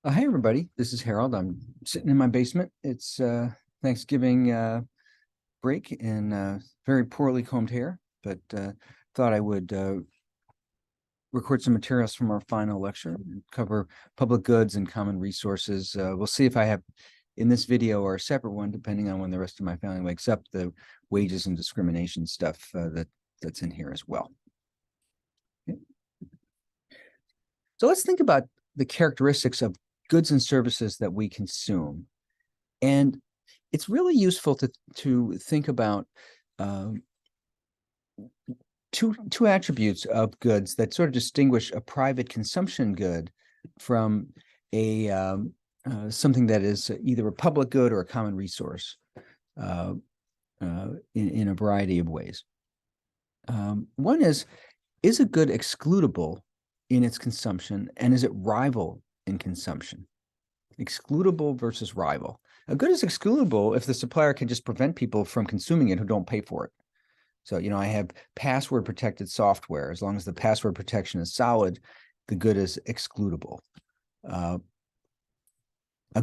Hey everybody, this is Harold. I'm sitting in my basement. It's Thanksgiving break and very poorly combed hair, but thought I would record some materials from our final lecture and cover public goods and common resources. We'll see if I have in this video or a separate one, depending on when the rest of my family wakes up, the wages and discrimination stuff that's in here as well. Okay. So let's think about the characteristics of goods and services that we consume. And it's really useful to think about two attributes of goods that sort of distinguish a private consumption good from a something that is either a public good or a common resource in a variety of ways. One is a good excludable in its consumption, and is it rival in consumption? Excludable versus rival. A good is excludable if the supplier can just prevent people from consuming it who don't pay for it. So, I have password protected software. As long as the password protection is solid, the good is excludable. A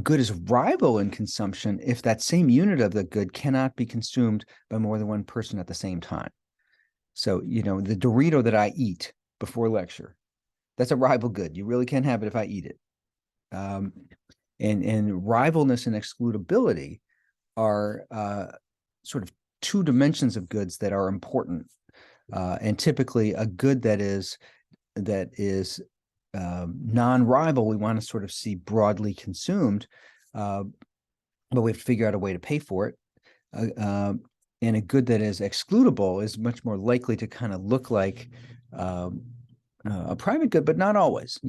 good is rival in consumption if that same unit of the good cannot be consumed by more than one person at the same time. So, the Dorito that I eat before lecture, that's a rival good. You really can't have it if I eat it. And rivalness and excludability are sort of two dimensions of goods that are important. And typically a good that is non-rival, we want to sort of see broadly consumed, but we have to figure out a way to pay for it. And a good that is excludable is much more likely to kind of look like a private good, but not always.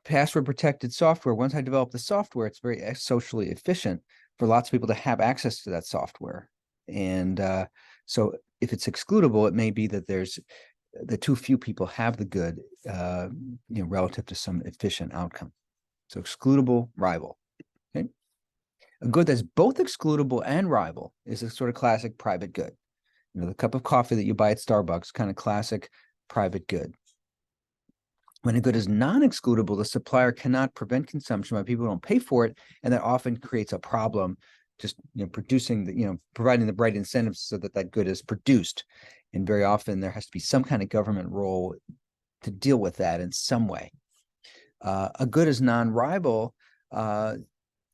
Password protected software. Once I develop the software, it's very socially efficient for lots of people to have access to that software. And so if it's excludable, it may be that too few people have the good, relative to some efficient outcome. So excludable, rival. Okay. A good that's both excludable and rival is a sort of classic private good. The cup of coffee that you buy at Starbucks, kind of classic private good. When a good is non-excludable, the supplier cannot prevent consumption, but people don't pay for it, and that often creates a problem. Just providing the right incentives so that good is produced, and very often there has to be some kind of government role to deal with that in some way. A good is non-rival. As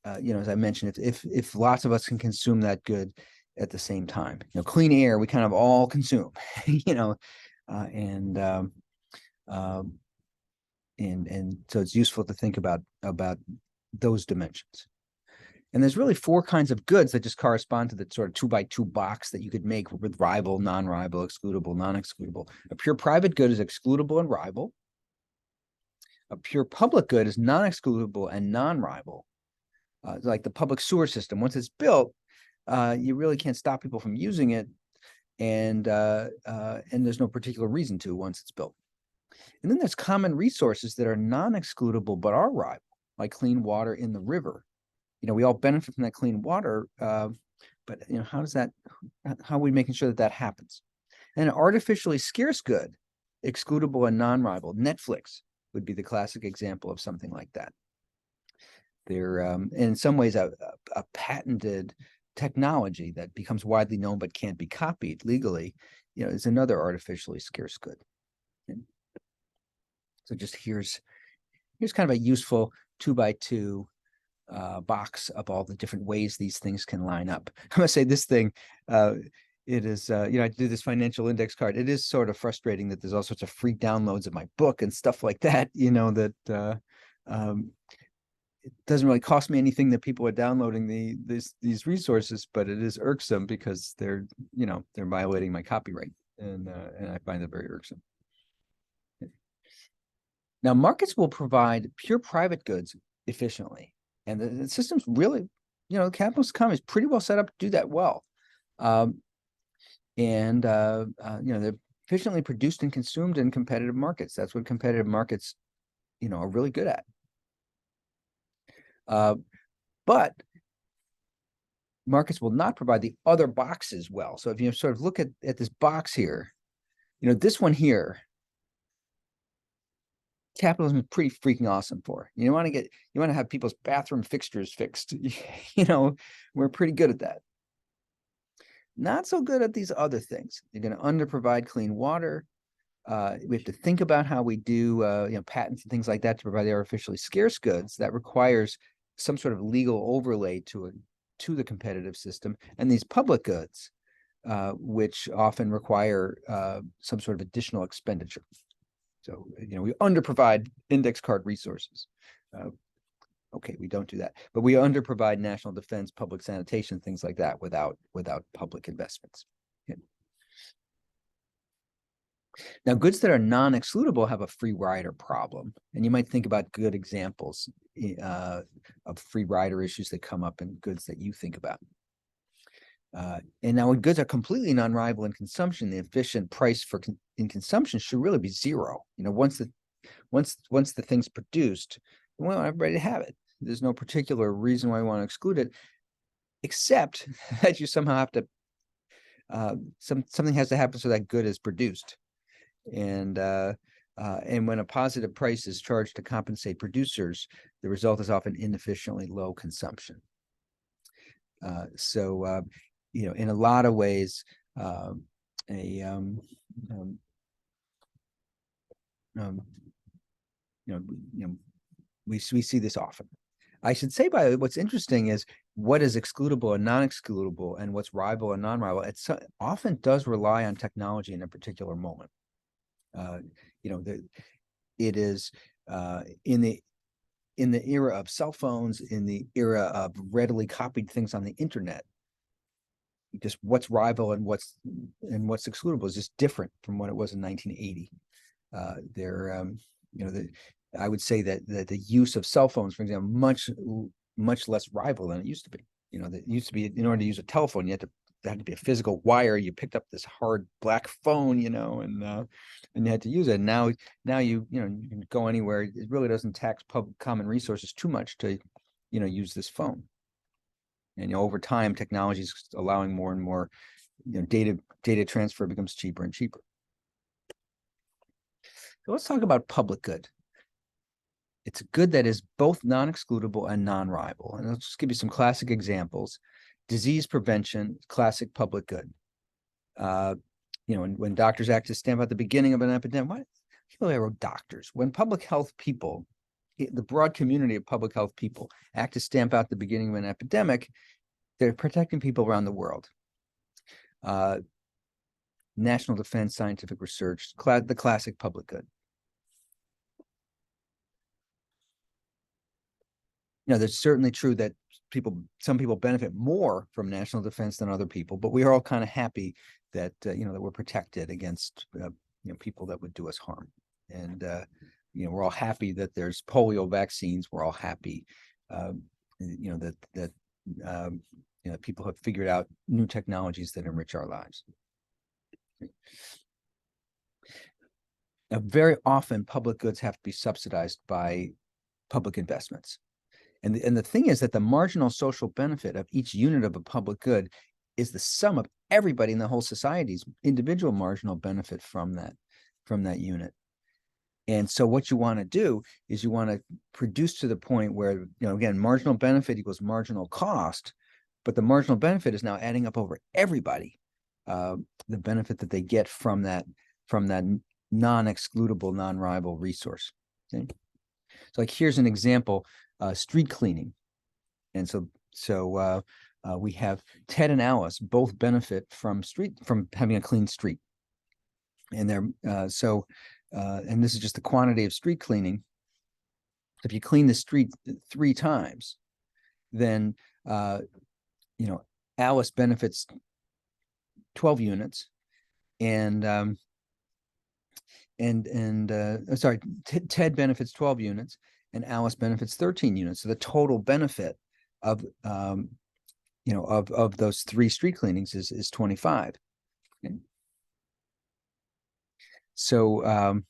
I mentioned, if lots of us can consume that good at the same time, clean air we kind of all consume, and so it's useful to think about those dimensions. And there's really four kinds of goods that just correspond to the sort of 2x2 box that you could make with rival, non-rival, excludable, non-excludable. A pure private good is excludable and rival. A pure public good is non-excludable and non-rival. Like the public sewer system, once it's built, you really can't stop people from using it, and there's no particular reason to once it's built. And then there's common resources that are non-excludable but are rival, like clean water in the river. We all benefit from that clean water, but how are we making sure that happens? And an artificially scarce good, excludable and non-rival. Netflix would be the classic example of something like that. They're in some ways a patented technology that becomes widely known but can't be copied legally, is another artificially scarce good. And so just here's kind of a useful 2x2 box of all the different ways these things can line up. I'm gonna say this thing, it is, I do this financial index card. It is sort of frustrating that there's all sorts of free downloads of my book and stuff like that, that it doesn't really cost me anything that people are downloading these resources, but it is irksome because they're violating my copyright, and I find it very irksome. Now, markets will provide pure private goods efficiently, and the system's really, the capitalist economy is pretty well set up to do that well. They're efficiently produced and consumed in competitive markets. That's what competitive markets, are really good at. But markets will not provide the other boxes well. So if you sort of look at this box here, this one here capitalism is pretty freaking awesome for. You want to have people's bathroom fixtures fixed. We're pretty good at that. Not so good at these other things. You're going to underprovide clean water. We have to think about how we do patents and things like that to provide the artificially scarce goods. That requires some sort of legal overlay to the competitive system. And these public goods, which often require some sort of additional expenditure. So, we underprovide index card resources. Okay, we don't do that, but we underprovide national defense, public sanitation, things like that without public investments. Okay. Now, goods that are non-excludable have a free rider problem, and you might think about good examples of free rider issues that come up in goods that you think about. And now, when goods are completely non-rival in consumption, the efficient price in consumption should really be zero. Once the thing's produced, we want everybody to have it. There's no particular reason why we want to exclude it, except that you somehow have to something has to happen so that good is produced. And when a positive price is charged to compensate producers, the result is often inefficiently low consumption. In a lot of ways, we see this often. I should say, by what's interesting is what is excludable and non-excludable, and what's rival and non-rival. It often does rely on technology in a particular moment. It is in the era of cell phones, in the era of readily copied things on the internet, just what's rival and what's excludable is just different from what it was in 1980. I would say that the use of cell phones, for example, much less rival than it used to be. That used to be, in order to use a telephone, there had to be a physical wire. You picked up this hard black phone, and you had to use it. Now you can go anywhere. It really doesn't tax common resources too much to use this phone. And over time, technology is allowing more and more data transfer becomes cheaper and cheaper. So let's talk about public good. It's a good that is both non-excludable and non-rival. And I'll just give you some classic examples. Disease prevention, classic public good. When doctors act to stamp out the beginning of an epidemic, I wrote doctors. When public health people, the broad community of public health people, act to stamp out the beginning of an epidemic, they're protecting people around the world. National defense, scientific research, the classic public good. It's certainly true that some people benefit more from national defense than other people, but we are all kind of happy that that we're protected against people that would do us harm. And we're all happy that there's polio vaccines. We're all happy that people have figured out new technologies that enrich our lives. Now, very often public goods have to be subsidized by public investments. And the thing is that the marginal social benefit of each unit of a public good is the sum of everybody in the whole society's individual marginal benefit from that unit. And so what you want to do is you want to produce to the point where, again, marginal benefit equals marginal cost, but the marginal benefit is now adding up over everybody, the benefit that they get from that non-excludable, non-rival resource. Okay? So here's an example. Street cleaning. And so we have Ted and Alice both benefit from having a clean street. And and this is just the quantity of street cleaning. If you clean the street 3 times, then Alice benefits 12 units, and Ted benefits 12 units, and Alice benefits 13 units. So the total benefit of those 3 street cleanings is 25. Okay. So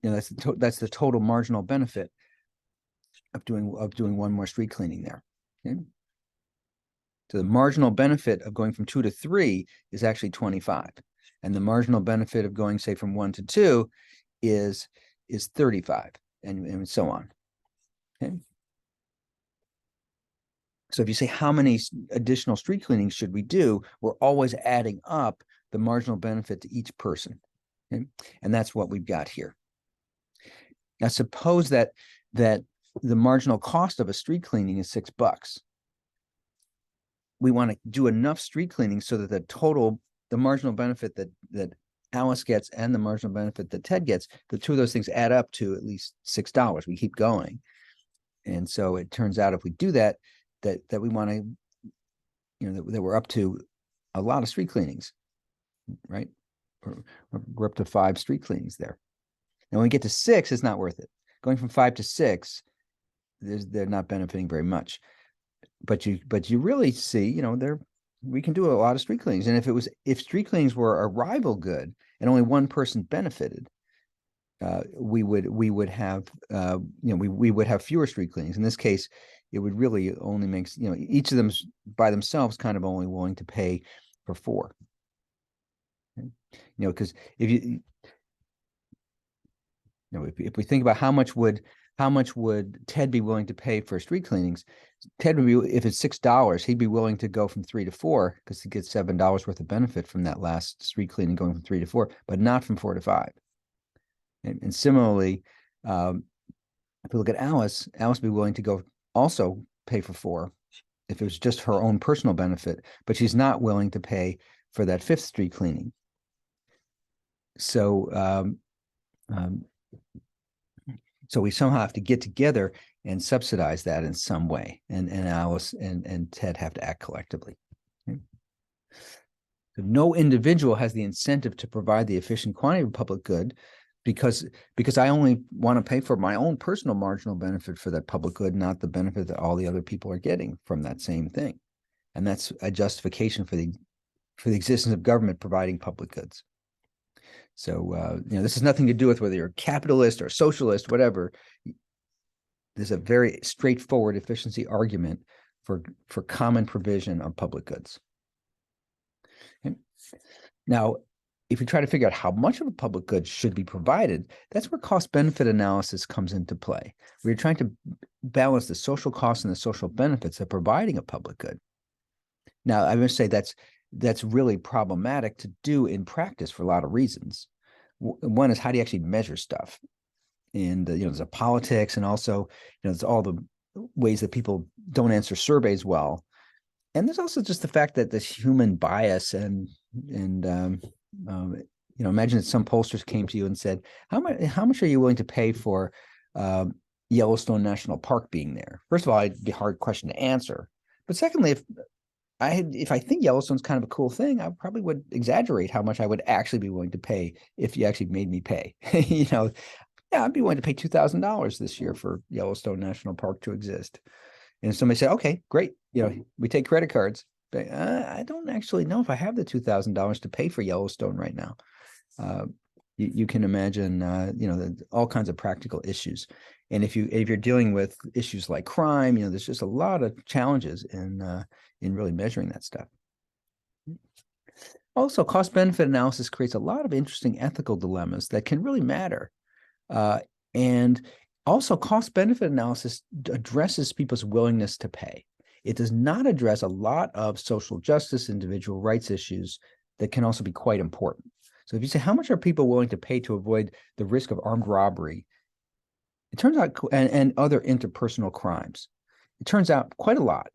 that's the total marginal benefit of doing one more street cleaning there. Okay. So the marginal benefit of going from 2 to 3 is actually 25, and the marginal benefit of going, say, from 1 to 2 is 35. and so on. Okay. So if you say how many additional street cleanings should we do, we're always adding up the marginal benefit to each person. Okay? And that's what we've got here. Now suppose that the marginal cost of a street cleaning is $6. We want to do enough street cleaning so that the marginal benefit that Alice gets and the marginal benefit that Ted gets, the two of those things add up to at least $6. We keep going. And so it turns out if we do that we want to, that we're up to a lot of street cleanings, right? We're up to 5 street cleanings there. And when we get to 6, it's not worth it. Going from 5 to 6, they're not benefiting very much. But you really see, we can do a lot of street cleanings. And if street cleanings were a rival good and only one person benefited, we would have we would have fewer street cleanings. In this case, it would really only make each of them by themselves kind of only willing to pay for 4. Okay? Because if if we think about how much would Ted be willing to pay for street cleanings, Ted would be, if it's $6, he'd be willing to go from 3 to 4 because he gets $7 worth of benefit from that last street cleaning going from 3 to 4, but not from 4 to 5. And similarly, if we look at Alice would be willing to also pay for 4 if it was just her own personal benefit, but she's not willing to pay for that 5th street cleaning. So, so we somehow have to get together and subsidize that in some way, and Alice and Ted have to act collectively. Okay? So no individual has the incentive to provide the efficient quantity of public good because I only want to pay for my own personal marginal benefit for that public good, not the benefit that all the other people are getting from that same thing. And that's a justification for the existence of government providing public goods. So, this has nothing to do with whether you're a capitalist or socialist, whatever. There's a very straightforward efficiency argument for common provision of public goods. Okay. Now, if we try to figure out how much of a public good should be provided, that's where cost-benefit analysis comes into play. We're trying to balance the social costs and the social benefits of providing a public good. Now, I must say that's really problematic to do in practice for a lot of reasons. One is, how do you actually measure stuff? And there's a politics, and also there's all the ways that people don't answer surveys well. And there's also just the fact that this human bias and imagine that some pollsters came to you and said, how much are you willing to pay for Yellowstone National Park being there? First of all, it'd be a hard question to answer. But secondly, if I think Yellowstone's kind of a cool thing, I probably would exaggerate how much I would actually be willing to pay if you actually made me pay. Yeah, I'd be willing to pay $2,000 this year for Yellowstone National Park to exist. And somebody said, okay, great. We take credit cards. But I don't actually know if I have the $2,000 to pay for Yellowstone right now. You can imagine, all kinds of practical issues. And if you're dealing with issues like crime, there's just a lot of challenges in really measuring that stuff. Also, cost-benefit analysis creates a lot of interesting ethical dilemmas that can really matter. And also, cost-benefit analysis addresses people's willingness to pay. It does not address a lot of social justice, individual rights issues that can also be quite important. So if you say, how much are people willing to pay to avoid the risk of armed robbery? It turns out, and other interpersonal crimes, it turns out quite a lot.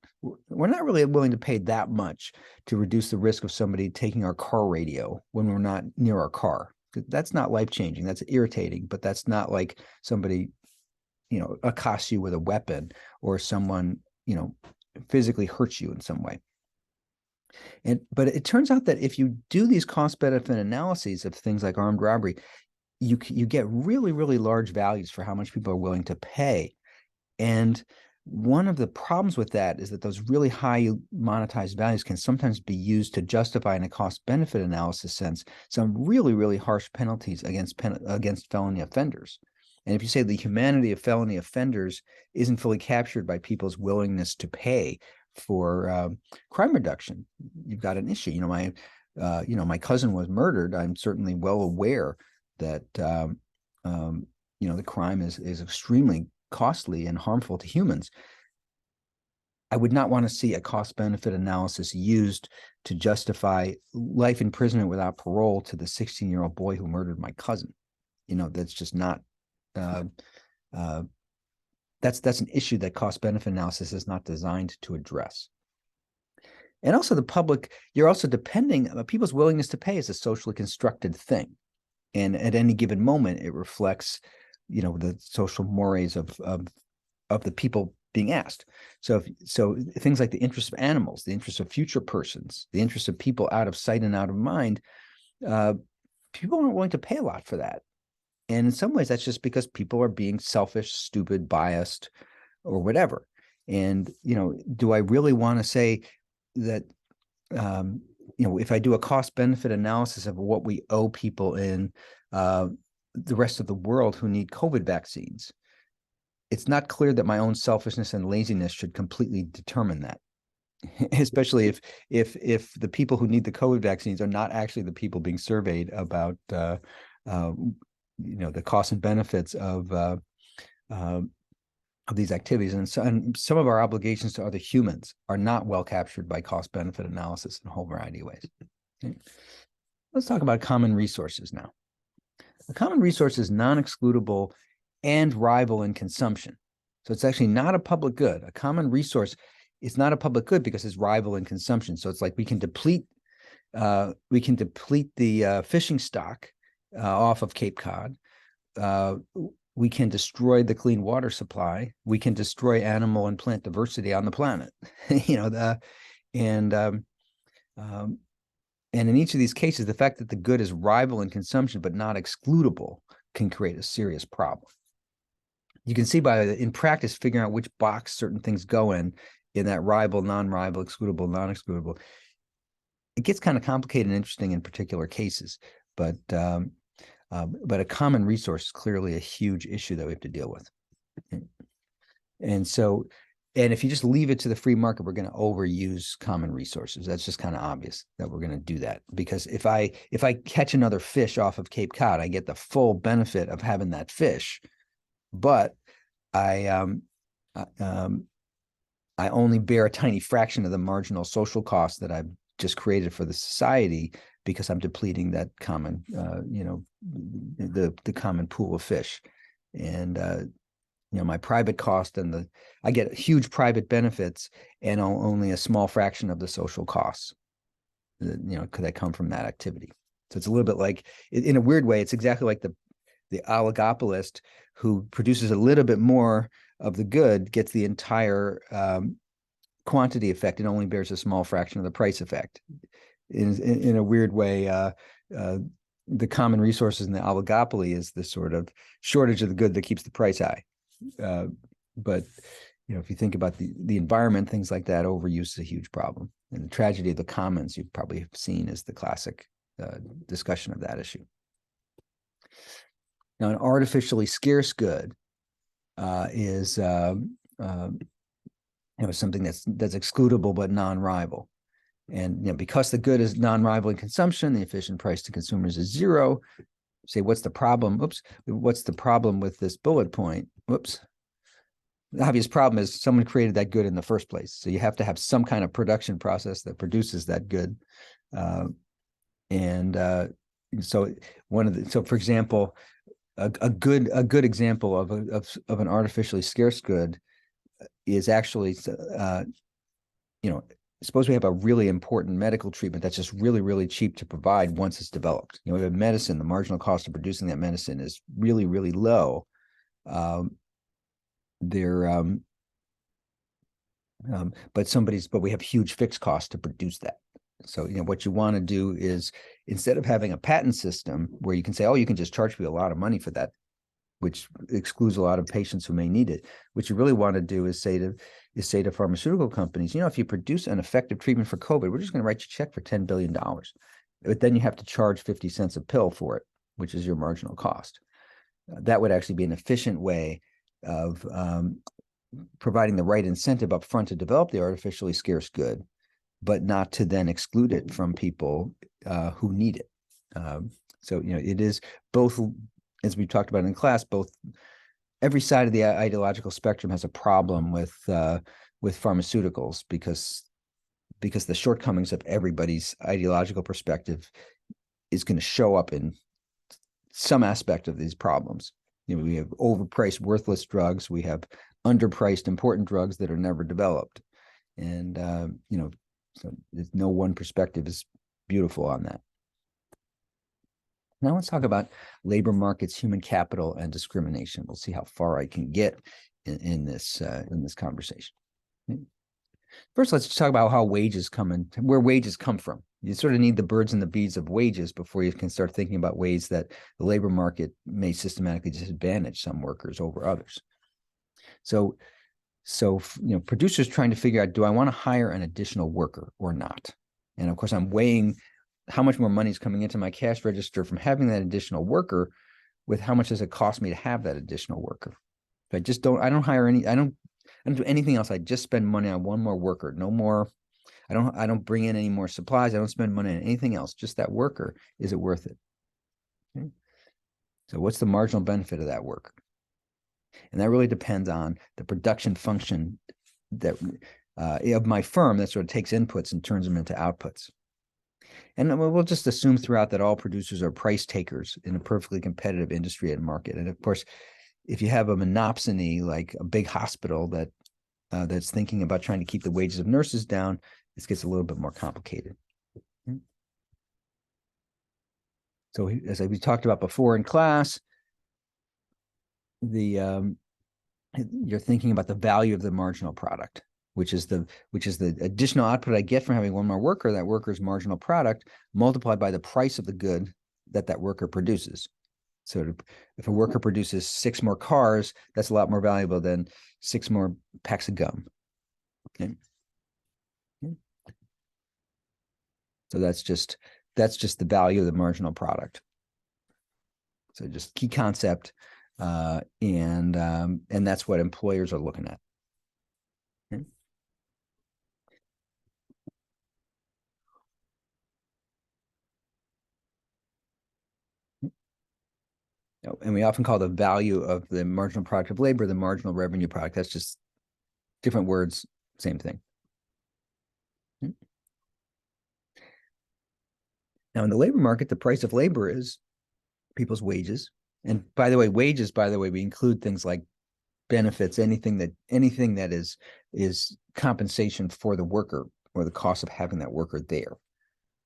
We're not really willing to pay that much to reduce the risk of somebody taking our car radio when we're not near our car. That's not life-changing. That's irritating, but that's not like somebody, accosts you with a weapon, or someone, physically hurts you in some way. But it turns out that if you do these cost-benefit analyses of things like armed robbery, you get really, really large values for how much people are willing to pay. And one of the problems with that is that those really high monetized values can sometimes be used to justify, in a cost-benefit analysis sense, some really, really harsh penalties against felony offenders. And if you say the humanity of felony offenders isn't fully captured by people's willingness to pay for crime reduction, you've got an issue. My cousin was murdered. I'm certainly well aware that the crime is extremely costly and harmful to humans. I would not want to see a cost-benefit analysis used to justify life imprisonment without parole to the 16-year-old boy who murdered my cousin. That's just not. That's an issue that cost-benefit analysis is not designed to address. And also, the public, you're also depending. People's willingness to pay is a socially constructed thing, and at any given moment, it reflects, the social mores of the people being asked. So things like the interests of animals, the interests of future persons, the interests of people out of sight and out of mind, people aren't willing to pay a lot for that. And in some ways, that's just because people are being selfish, stupid, biased, or whatever. And, do I really want to say that, if I do a cost-benefit analysis of what we owe people in the rest of the world who need COVID vaccines, it's not clear that my own selfishness and laziness should completely determine that, especially if the people who need the COVID vaccines are not actually the people being surveyed about the costs and benefits of these activities. And some of our obligations to other humans are not well captured by cost-benefit analysis in a whole variety of ways. Okay. Let's talk about common resources now. A common resource is non-excludable and rival in consumption. So it's actually not a public good. A common resource is not a public good because it's rival in consumption. So it's like we can deplete the fishing stock off of Cape Cod. We can destroy the clean water supply. We can destroy animal and plant diversity on the planet. And in each of these cases, the fact that the good is rival in consumption but not excludable can create a serious problem. You can see in practice, figuring out which box certain things go in that rival, non-rival, excludable, non-excludable. It gets kind of complicated and interesting in particular cases, but a common resource is clearly a huge issue that we have to deal with. And if you just leave it to the free market, we're going to overuse common resources. That's just kind of obvious that we're going to do that, because if I catch another fish off of Cape Cod, I get the full benefit of having that fish, but I only bear a tiny fraction of the marginal social cost that I've just created for the society because I'm depleting that common, the common pool of fish. And my private cost I get huge private benefits and only a small fraction of the social costs, that come from that activity. So it's a little bit like, in a weird way, it's exactly like the oligopolist who produces a little bit more of the good gets the entire quantity effect and only bears a small fraction of the price effect. In a weird way, the common resources in the oligopoly is the sort of shortage of the good that keeps the price high. But if you think about the environment, things like that, overuse is a huge problem. And the tragedy of the commons, you've probably seen, is the classic discussion of that issue. Now, an artificially scarce good is something that's excludable but non-rival. And because the good is non-rival in consumption, the efficient price to consumers is zero. Say, what's the problem? What's the problem with this bullet point? The obvious problem is someone created that good in the first place. So you have to have some kind of production process that produces that good. So for example, a good example of an artificially scarce good is actually, suppose we have a really important medical treatment that's just really, really cheap to provide once it's developed. We have medicine, the marginal cost of producing that medicine is really, really low. But we have huge fixed costs to produce that. So, what you want to do is, instead of having a patent system where you can say, oh, you can just charge me a lot of money for that, which excludes a lot of patients who may need it, what you really want to do is say to pharmaceutical companies, if you produce an effective treatment for COVID, we're just going to write you a check for $10 billion. But then you have to charge 50 cents a pill for it, which is your marginal cost. That would actually be an efficient way of providing the right incentive up front to develop the artificially scarce good, but not to then exclude it from people who need it. So, it is both as we talked about in class, every side of the ideological spectrum has a problem with pharmaceuticals because the shortcomings of everybody's ideological perspective is going to show up in some aspect of these problems. We have overpriced, worthless drugs. We have underpriced, important drugs that are never developed. And, so no one perspective is beautiful on that. Now let's talk about labor markets, human capital, and discrimination. We'll see how far I can get in this conversation. First, let's talk about how wages where wages come from. You sort of need the birds and the bees of wages before you can start thinking about ways that the labor market may systematically disadvantage some workers over others. So producers trying to figure out, do I want to hire an additional worker or not? And of course, I'm weighing how much more money is coming into my cash register from having that additional worker with how much does it cost me to have that additional worker. I don't do anything else. I just spend money on one more worker, no more. I don't bring in any more supplies. I don't spend money on anything else. Just that worker. Is it worth it? Okay. So what's the marginal benefit of that worker? And that really depends on the production function that of my firm that sort of takes inputs and turns them into outputs. And we'll just assume throughout that all producers are price takers in a perfectly competitive industry and market. And of course, if you have a monopsony, like a big hospital that's thinking about trying to keep the wages of nurses down, this gets a little bit more complicated. So as we talked about before in class, you're thinking about the value of the marginal product, which is the additional output I get from having one more worker. That worker's marginal product multiplied by the price of the good that worker produces. So if a worker produces 6 more cars, that's a lot more valuable than 6 more packs of gum. Okay. So that's just the value of the marginal product. So just key concept, and that's what employers are looking at. Okay. And we often call the value of the marginal product of labor the marginal revenue product. That's just different words, same thing. Now, in the labor market, the price of labor is people's wages. And by the way, wages, we include things like benefits, anything that is compensation for the worker or the cost of having that worker there.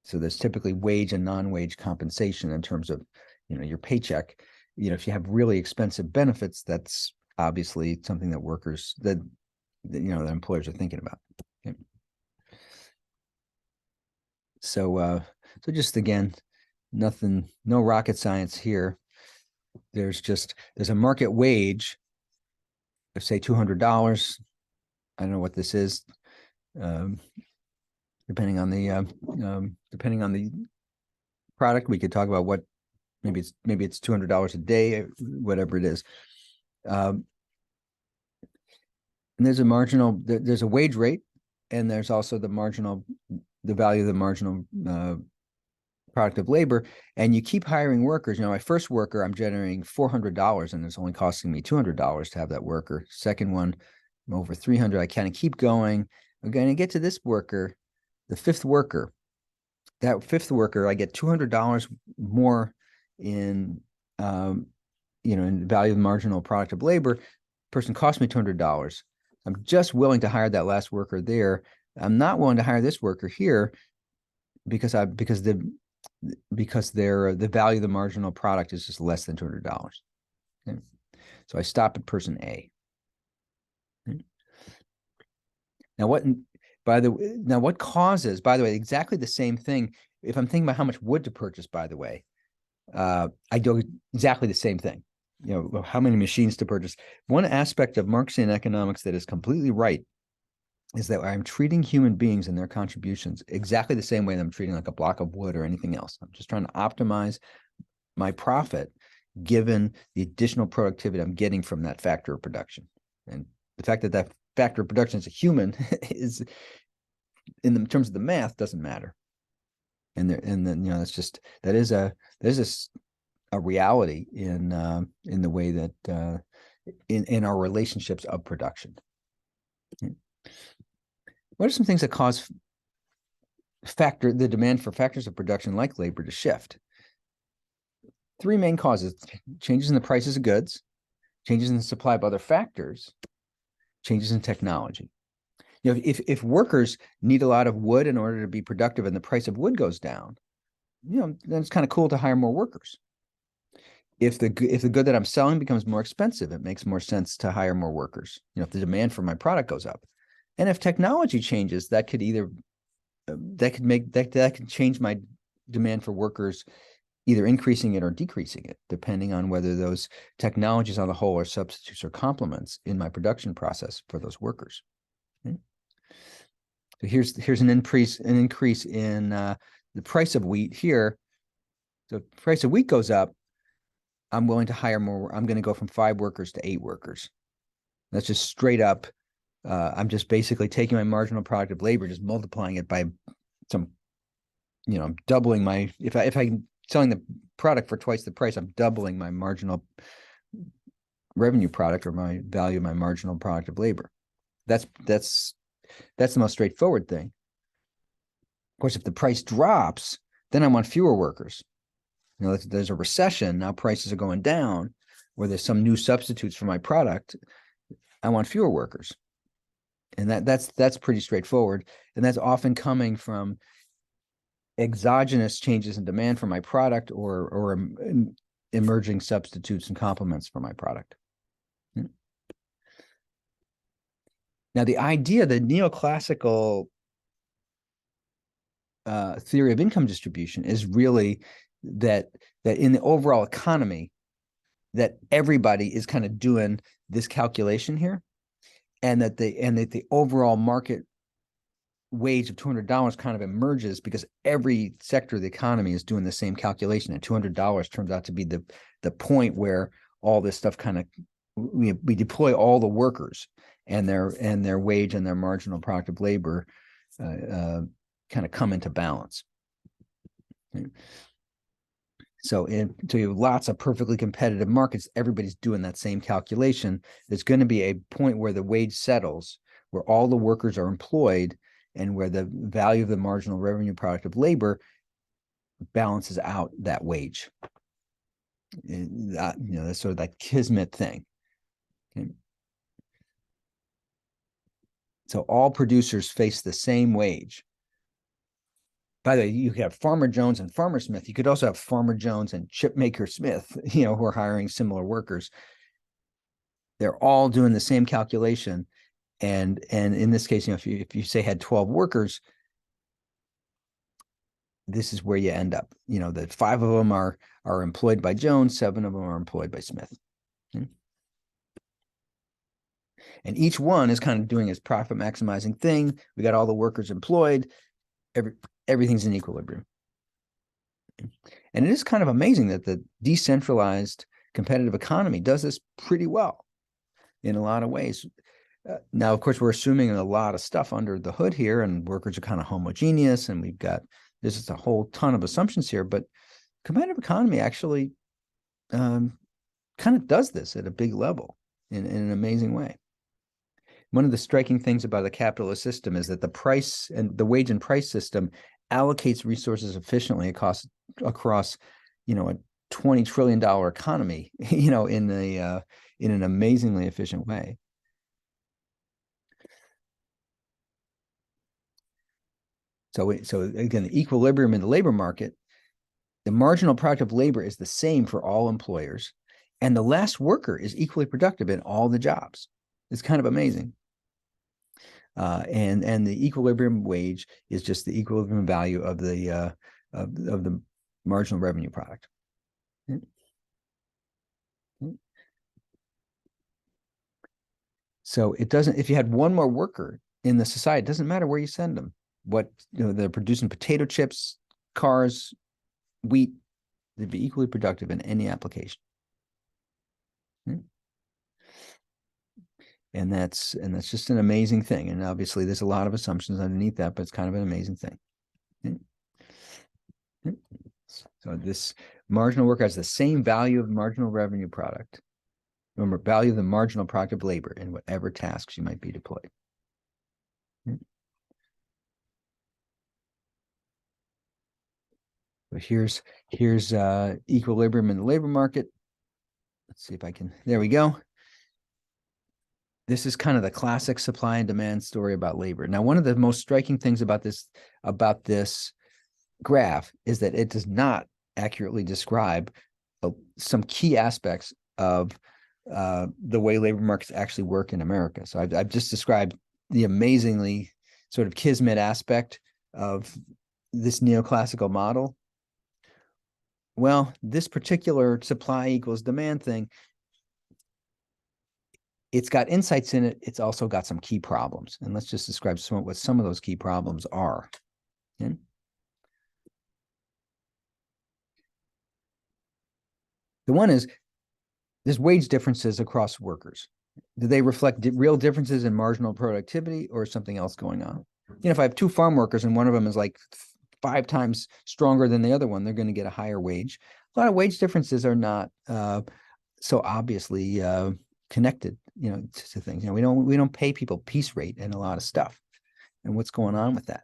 So there's typically wage and non-wage compensation in terms of, your paycheck. If you have really expensive benefits, that's obviously something that that employers are thinking about. Okay. So just again, no rocket science here. There's a market wage of say $200. I don't know what this is, depending on the product. We could talk about what maybe it's $200 a day, whatever it is. And there's a wage rate, and there's also the value of the marginal product of labor. And you keep hiring workers. My first worker, I'm generating $400, and it's only costing me $200 to have that worker. Second one, I'm over $300. I kind of keep going. I'm going to get to this worker, the fifth worker. That fifth worker, I get $200 more in in value of the marginal product of labor. Person cost me $200. I'm just willing to hire that last worker there. I'm not willing to hire this worker here because the value of the marginal product is just less than $200. Okay. So I stop at person A. Okay. Now what causes, by the way, exactly the same thing. If I'm thinking about how much wood to purchase, by the way, I do exactly the same thing. How many machines to purchase. One aspect of Marxian economics that is completely right is that I'm treating human beings and their contributions exactly the same way that I'm treating like a block of wood or anything else. I'm just trying to optimize my profit given the additional productivity I'm getting from that factor of production. And the fact that factor of production is a human is, in the terms of the math, doesn't matter. And then that's just that is a a reality in the way that in our relationships of production. What are some things that cause the demand for factors of production like labor to shift? Three main causes: changes in the prices of goods, changes in the supply of other factors, changes in technology. If workers need a lot of wood in order to be productive and the price of wood goes down, then it's kind of cool to hire more workers. If the good that I'm selling becomes more expensive, it makes more sense to hire more workers. If the demand for my product goes up, and if technology changes, that could change my demand for workers, either increasing it or decreasing it, depending on whether those technologies on the whole are substitutes or complements in my production process for those workers. Okay. So here's an increase in the price of wheat here. So the price of wheat goes up, I'm willing to hire more. I'm going to go from 5 workers to 8 workers. That's just straight up. I'm just basically taking my marginal product of labor, just multiplying it by some, I'm doubling my, if I'm selling the product for twice the price, I'm doubling my marginal revenue product, or my value of my marginal product of labor. That's the most straightforward thing. Of course, if the price drops, then I want fewer workers. There's a recession, now prices are going down, or there's some new substitutes for my product, I want fewer workers. And that's pretty straightforward. And that's often coming from exogenous changes in demand for my product, or emerging substitutes and complements for my product. Now, the idea, the neoclassical theory of income distribution is really that in the overall economy, that everybody is kind of doing this calculation here, and that the overall market wage of $200 kind of emerges because every sector of the economy is doing the same calculation, and $200 turns out to be the point where all this stuff kind of, we deploy all the workers and their wage and their marginal product of labor kind of come into balance. So you have lots of perfectly competitive markets. Everybody's doing that same calculation. There's going to be a point where the wage settles, where all the workers are employed, and where the value of the marginal revenue product of labor balances out that wage. That's sort of that kismet thing. Okay. So all producers face the same wage. By the way, you could have Farmer Jones and Farmer Smith. You could also have Farmer Jones and Chipmaker Smith, who are hiring similar workers. They're all doing the same calculation. And in this case, if you say had 12 workers, this is where you end up. That 5 of them are employed by Jones, 7 of them are employed by Smith. Okay. And each one is kind of doing his profit maximizing thing. We got all the workers employed. Everything's in equilibrium. And it is kind of amazing that the decentralized competitive economy does this pretty well in a lot of ways. Now, of course, we're assuming a lot of stuff under the hood here, and workers are kind of homogeneous, and there's just a whole ton of assumptions here, but competitive economy actually kind of does this at a big level in an amazing way. One of the striking things about the capitalist system is that the price and the wage and price system allocates resources efficiently across a $20 trillion economy, in an amazingly efficient way. So again, the equilibrium in the labor market, the marginal product of labor is the same for all employers, and the last worker is equally productive in all the jobs. It's kind of amazing. And the equilibrium wage is just the equilibrium value of the marginal revenue product. So it doesn't, if you had one more worker in the society, it doesn't matter where you send them. They're producing potato chips, cars, wheat, they'd be equally productive in any application. And that's just an amazing thing. And obviously there's a lot of assumptions underneath that, but it's kind of an amazing thing. So this marginal worker has the same value of marginal revenue product. Remember, value of the marginal product of labor in whatever tasks you might be deployed. But here's equilibrium in the labor market. Let's see if I can, there we go. This is kind of the classic supply and demand story about labor. Now, one of the most striking things about this graph is that it does not accurately describe some key aspects of the way labor markets actually work in America. So I've just described the amazingly sort of kismet aspect of this neoclassical model. Well, this particular supply equals demand thing, it's got insights in it. It's also got some key problems. And let's just describe what some of those key problems are. Okay? The one is there's wage differences across workers. Do they reflect real differences in marginal productivity or something else going on? You know, if I have two farm workers and one of them is like 5 times stronger than the other one, they're going to get a higher wage. A lot of wage differences are not so obviously connected, you know, to things. You know, we don't pay people piece rate and a lot of stuff. And what's going on with that?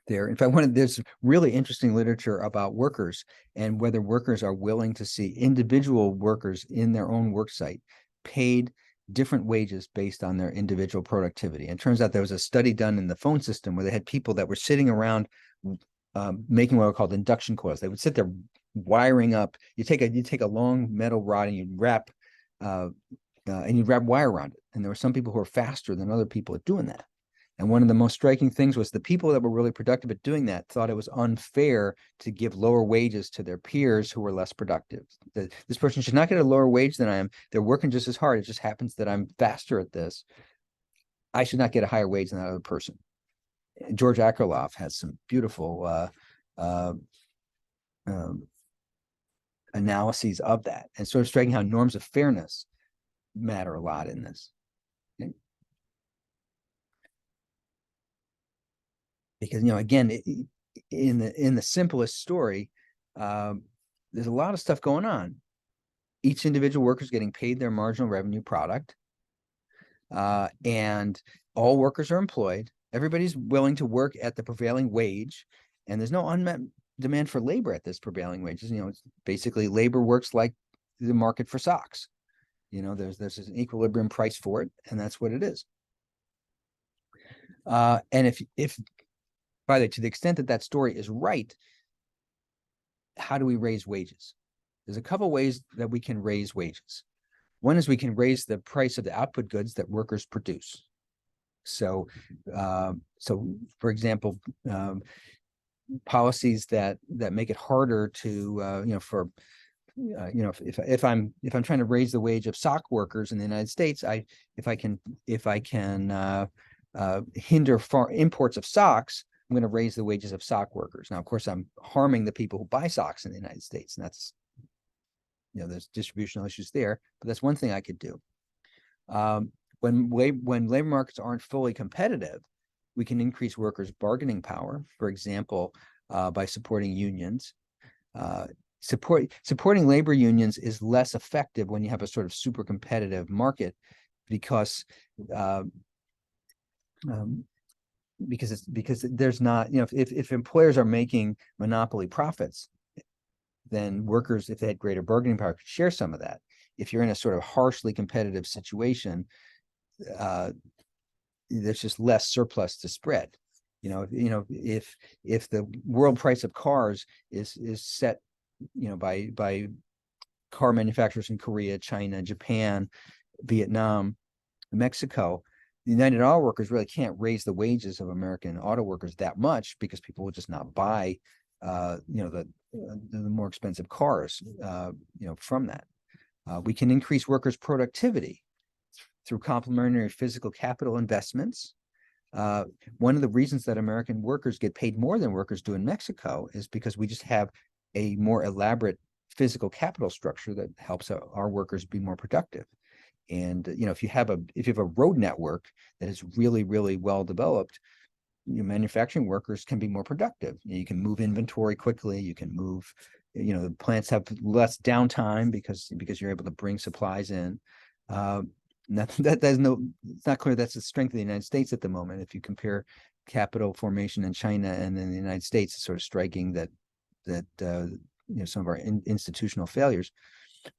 There, in fact, there's really interesting literature about workers and whether workers are willing to see individual workers in their own work site paid different wages based on their individual productivity. And it turns out there was a study done in the phone system where they had people that were sitting around making what are called induction coils. They would sit there wiring up. You take a long metal rod and you wrap wire around it. And there were some people who were faster than other people at doing that. And one of the most striking things was the people that were really productive at doing that thought it was unfair to give lower wages to their peers who were less productive. This person should not get a lower wage than I am. They're working just as hard. It just happens that I'm faster at this. I should not get a higher wage than that other person. George Akerlof has some beautiful analyses of that, and sort of striking how norms of fairness matter a lot in this. Okay? Because, you know, again, in the simplest story, there's a lot of stuff going on. Each individual worker is getting paid their marginal revenue product, and all workers are employed. Everybody's willing to work at the prevailing wage, and there's no unmet demand for labor at this prevailing wages. You know, it's basically labor works like the market for socks. You know, there's an equilibrium price for it, and that's what it is. And if by the way, to the extent that that story is right, how do we raise wages? There's a couple ways that we can raise wages. One is we can raise the price of the output goods that workers produce. So, for example, policies that make it harder to, if I'm trying to raise the wage of sock workers in the United States, if I can hinder imports of socks, I'm going to raise the wages of sock workers. Now, of course, I'm harming the people who buy socks in the United States, and that's, you know, there's distributional issues there. But that's one thing I could do. When labor markets aren't fully competitive, we can increase workers' bargaining power. For example, by supporting unions. Supporting labor unions is less effective when you have a sort of super competitive market, because there's not, you know, if employers are making monopoly profits, then workers, if they had greater bargaining power, could share some of that. If you're in a sort of harshly competitive situation, there's just less surplus to spread. You know, if the world price of cars is set, you know, by car manufacturers in Korea, China, Japan, Vietnam, Mexico, the United Auto Workers really can't raise the wages of American auto workers that much, because people will just not buy, you know, the more expensive cars, you know, from that. We can increase workers' productivity through complementary physical capital investments. One of the reasons that American workers get paid more than workers do in Mexico is because we just have a more elaborate physical capital structure that helps our workers be more productive. And, you know, if you have a road network that is really, really well developed, manufacturing workers can be more productive. You can move inventory quickly. You can move, the plants have less downtime because you're able to bring supplies in. There's no, it's not clear that's the strength of the United States at the moment. If you compare capital formation in China and in the United States, it's sort of striking that some of our institutional failures.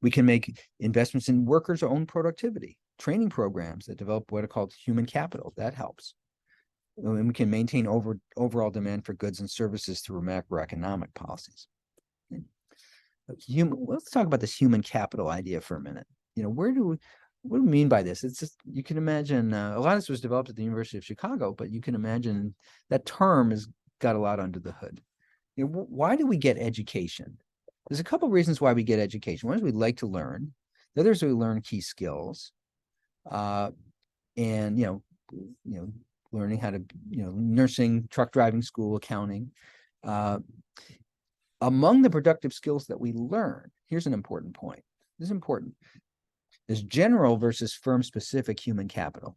We can make investments in workers' own productivity, training programs that develop what are called human capital. That helps. And we can maintain overall demand for goods and services through macroeconomic policies. Let's talk about this human capital idea for a minute. What do we mean by this? It's just, you can imagine, a lot of this was developed at the University of Chicago, but you can imagine that term has got a lot under the hood. Why do we get education? There's a couple of reasons why we get education. One is we like to learn. The other is we learn key skills. And, learning how to, nursing, truck driving school, accounting. Among the productive skills that we learn, here's an important point. This is important. There's general versus firm-specific human capital.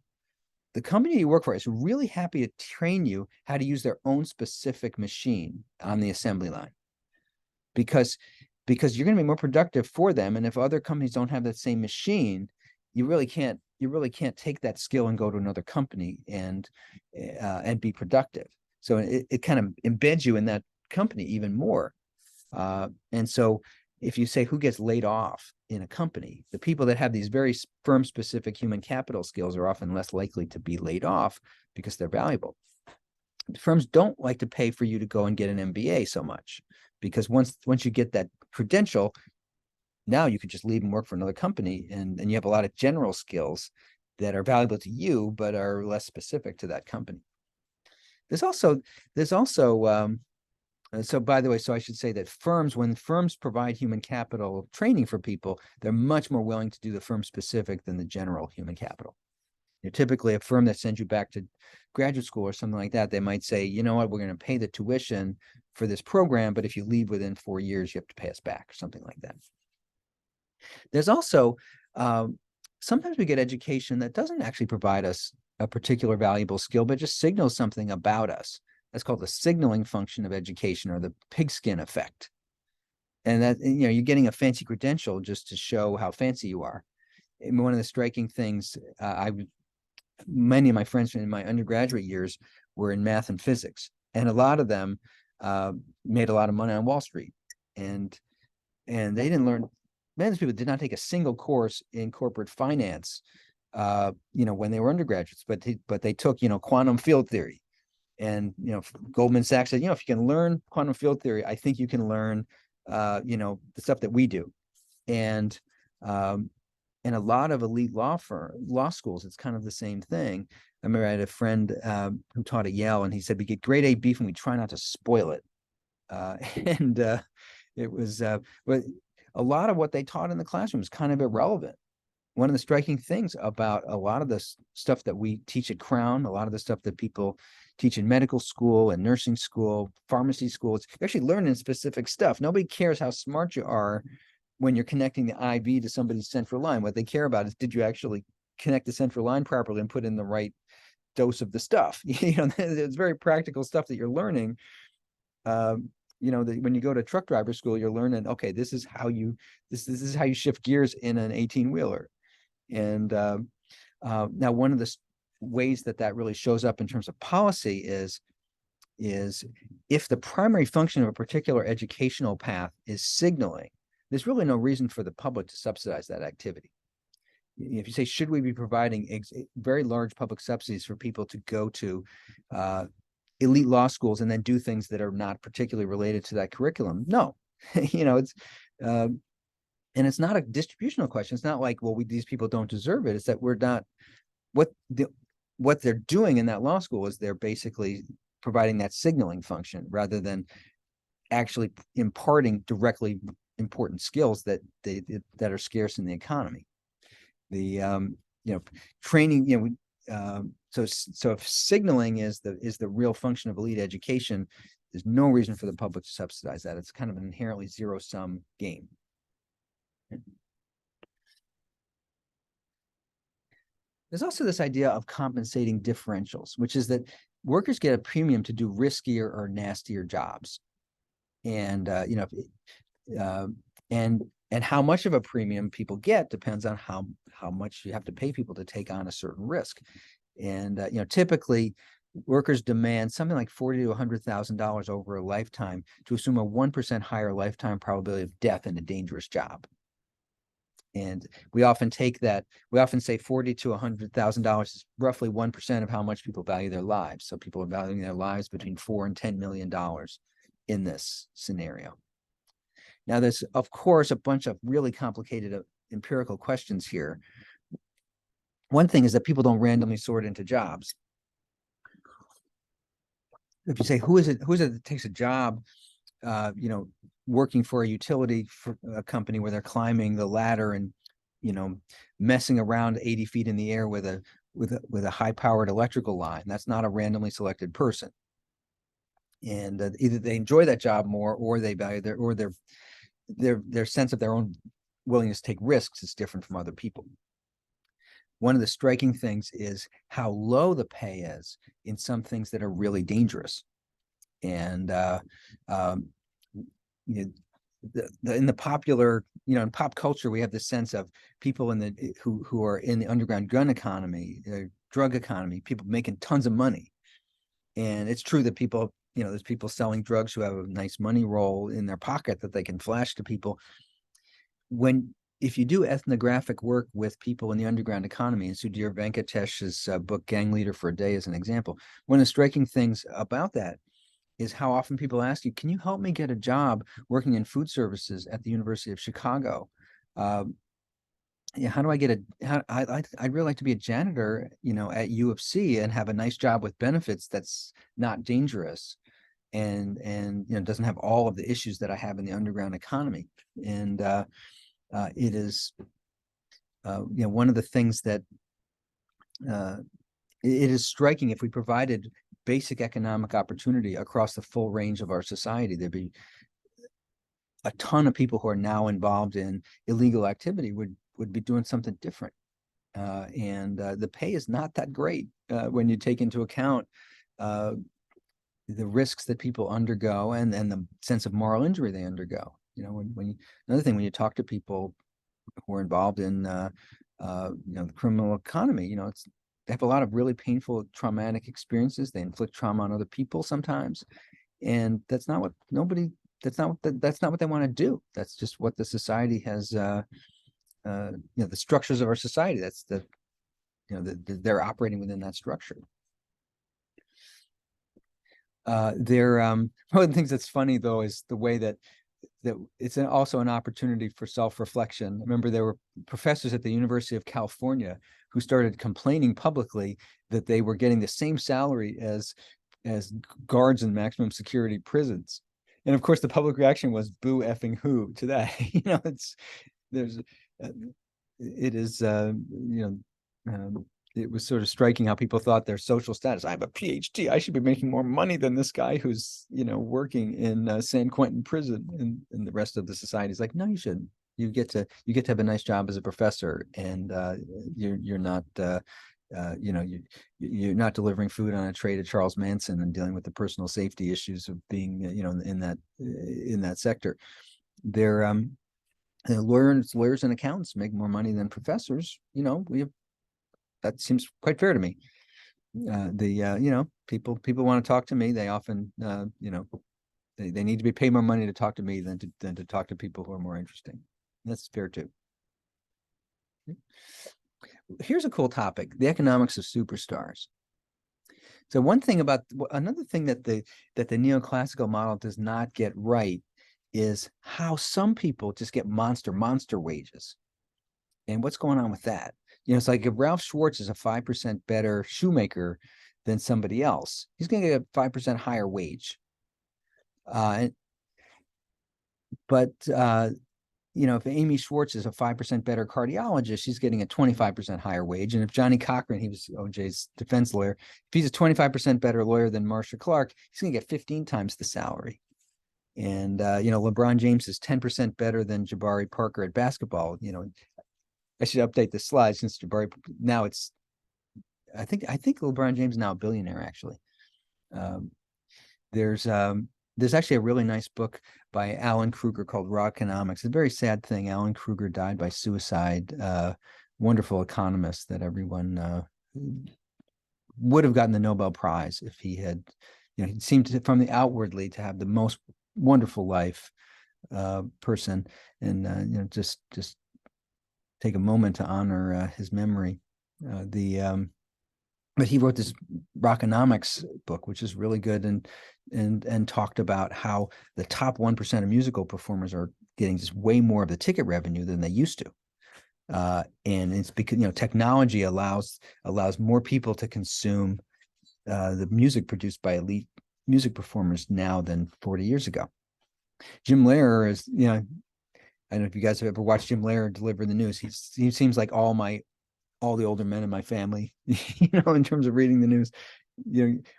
The company you work for is really happy to train you how to use their own specific machine on the assembly line, because you're going to be more productive for them. And if other companies don't have that same machine, you really can't take that skill and go to another company and be productive. So it kind of embeds you in that company even more. And so if you say who gets laid off in a company, the people that have these very firm-specific human capital skills are often less likely to be laid off because they're valuable. Firms don't like to pay for you to go and get an MBA so much, because once you get that credential, now you could just leave and work for another company, and you have a lot of general skills that are valuable to you but are less specific to that company. There's also so by the way, so I should say that when firms provide human capital training for people, they're much more willing to do the firm specific than the general human capital. Typically a firm that sends you back to graduate school or something like that, they might say, you know what, we're going to pay the tuition for this program, but if you leave within 4 years, you have to pay us back, or something like that. There's also, sometimes we get education that doesn't actually provide us a particular valuable skill, but just signals something about us. That's called the signaling function of education, or the pigskin effect. And that, you're getting a fancy credential just to show how fancy you are. And one of the striking things, many of my friends in my undergraduate years were in math and physics, and a lot of them made a lot of money on Wall Street. And they didn't learn, many of these people did not take a single course in corporate finance, when they were undergraduates, but they took, quantum field theory. And, Goldman Sachs said, if you can learn quantum field theory, I think you can learn, the stuff that we do. And a lot of elite law schools, it's kind of the same thing. I remember I had a friend who taught at Yale, and he said, we get grade A beef and we try not to spoil it. It was, but a lot of what they taught in the classroom is kind of irrelevant. One of the striking things about a lot of the stuff that we teach at Crown, a lot of the stuff that people teach in medical school and nursing school, pharmacy school, it's actually learning specific stuff. Nobody cares how smart you are when you're connecting the IV to somebody's central line. What they care about is, did you actually connect the central line properly and put in the right dose of the stuff? It's very practical stuff that you're learning. When you go to truck driver school, you're learning, okay, this is how you shift gears in an 18-wheeler. And now one of the ways that really shows up in terms of policy is if the primary function of a particular educational path is signaling, there's really no reason for the public to subsidize that activity. If you say, should we be providing very large public subsidies for people to go to elite law schools and then do things that are not particularly related to that curriculum? No. And it's not a distributional question. It's not like, well, these people don't deserve it. It's that we're not, what they're doing in that law school is they're basically providing that signaling function rather than actually imparting directly important skills that are scarce in the economy. The training, so if signaling is the real function of elite education, there's no reason for the public to subsidize that. It's kind of an inherently zero-sum game. There's also this idea of compensating differentials, which is that workers get a premium to do riskier or nastier jobs. And, and how much of a premium people get depends on how much you have to pay people to take on a certain risk. And, typically workers demand something like $40,000 to $100,000 over a lifetime to assume a 1% higher lifetime probability of death in a dangerous job. And we often say $40,000 to $100,000 is roughly 1% of how much people value their lives. So people are valuing their lives between $4 and $10 million in this scenario. Now, there's, of course, a bunch of really complicated empirical questions here. One thing is that people don't randomly sort into jobs. If you say, who is it that takes a job, working for a utility for a company where they're climbing the ladder and, messing around 80 feet in the air with a high-powered electrical line, that's not a randomly selected person. And either they enjoy that job more, or they value their sense of their own willingness to take risks is different from other people. One of the striking things is how low the pay is in some things that are really dangerous. And in the popular, in pop culture, we have this sense of people who are in the underground gun economy, drug economy, people making tons of money. And it's true that people, there's people selling drugs who have a nice money roll in their pocket that they can flash to people. If you do ethnographic work with people in the underground economy, and Sudhir Venkatesh's book Gang Leader for a Day is an example, one of the striking things about that is how often people ask you, can you help me get a job working in food services at the University of Chicago? How do I get I'd really like to be a janitor, at U of C and have a nice job with benefits that's not dangerous and doesn't have all of the issues that I have in the underground economy. And it is, one of the things that it is striking. If we provided basic economic opportunity across the full range of our society, there'd be a ton of people who are now involved in illegal activity would be doing something different. And the pay is not that great when you take into account the risks that people undergo and the sense of moral injury they undergo. Another thing, when you talk to people who are involved in the criminal economy, they have a lot of really painful, traumatic experiences. They inflict trauma on other people sometimes, and that's not what they want to do. That's just what the society has. The structures of our society. That's they're operating within that structure. One of the things that's funny though is the way that it's also an opportunity for self-reflection. Remember, there were professors at the University of California who started complaining publicly that they were getting the same salary as guards in maximum security prisons. And of course, the public reaction was boo effing who to that. It was sort of striking how people thought their social status. I have a PhD. I should be making more money than this guy who's, working in San Quentin prison. And the rest of the society is like, no, you shouldn't. You get to have a nice job as a professor, and you're not, you're not delivering food on a tray to Charles Manson and dealing with the personal safety issues of being, in that sector. They're lawyers and accountants make more money than professors. That seems quite fair to me. People want to talk to me. They often, they need to be paid more money to talk to me than to talk to people who are more interesting. That's fair too. Here's a cool topic: the economics of superstars. So another thing that the neoclassical model does not get right is how some people just get monster wages. And what's going on with that? It's like if Ralph Schwartz is a 5% better shoemaker than somebody else, he's going to get a 5% higher wage. If Amy Schwartz is a 5% better cardiologist, she's getting a 25% higher wage. And if Johnny Cochran, he was OJ's defense lawyer, if he's a 25% better lawyer than Marcia Clark, he's going to get 15 times the salary. And, LeBron James is 10% better than Jabari Parker at basketball. I should update the slide since Jabari now I think LeBron James is now a billionaire, actually. Um, there's actually a really nice book by Alan Kruger called Raw Economics. It's a very sad thing. Alan Kruger died by suicide. Wonderful economist that everyone would have gotten the Nobel Prize if he had, he seemed to, from the outwardly, to have the most wonderful life, person, and just take a moment to honor his memory. But he wrote this Rockonomics book, which is really good, and talked about how the top 1% of musical performers are getting just way more of the ticket revenue than they used to. And it's because technology allows more people to consume the music produced by elite music performers now than 40 years ago. Jim Lehrer is, I don't know if you guys have ever watched Jim Lehrer deliver the news. He seems like all the older men in my family, in terms of reading the news.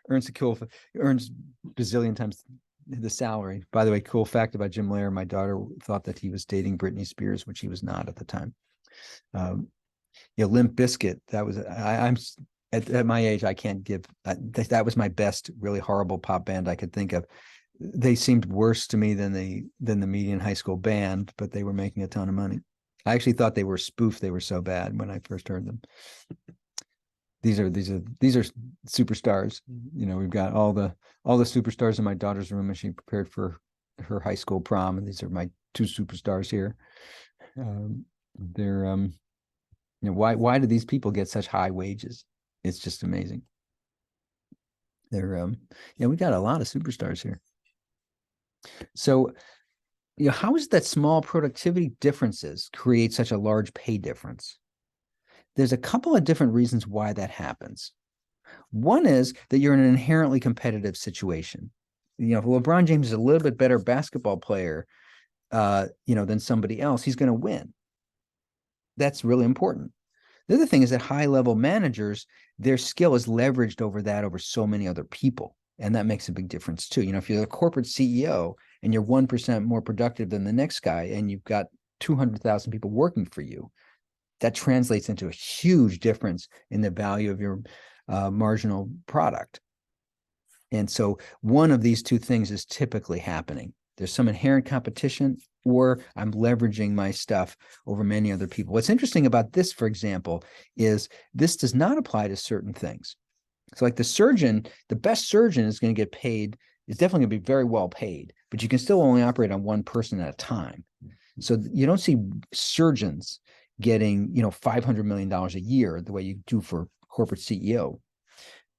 Earns bazillion times the salary. By the way, cool fact about Jim Lehrer: my daughter thought that he was dating Britney Spears, which he was not at the time. Limp Bizkit. That was I'm at my age. I can't give that was my best really horrible pop band I could think of. They seemed worse to me than the median high school band, but they were making a ton of money. I actually thought they were spoofed. They were so bad when I first heard them. These are superstars. We've got all the superstars in my daughter's room as she prepared for her high school prom, and these are my two superstars here. They're why do these people get such high wages? It's just amazing. They're we got a lot of superstars here. So how is it that small productivity differences create such a large pay difference? There's a couple of different reasons why that happens. One is that you're in an inherently competitive situation. If LeBron James is a little bit better basketball player, than somebody else, he's going to win. That's really important. The other thing is that high-level managers, their skill is leveraged over so many other people. And that makes a big difference too. If you're the corporate CEO and you're 1% more productive than the next guy, and you've got 200,000 people working for you, that translates into a huge difference in the value of your marginal product. And so one of these two things is typically happening. There's some inherent competition, or I'm leveraging my stuff over many other people. What's interesting about this, for example, is this does not apply to certain things. So like the best surgeon is going to get paid, is definitely going to be very well paid, but you can still only operate on one person at a time. So you don't see surgeons getting, $500 million a year the way you do for corporate CEO,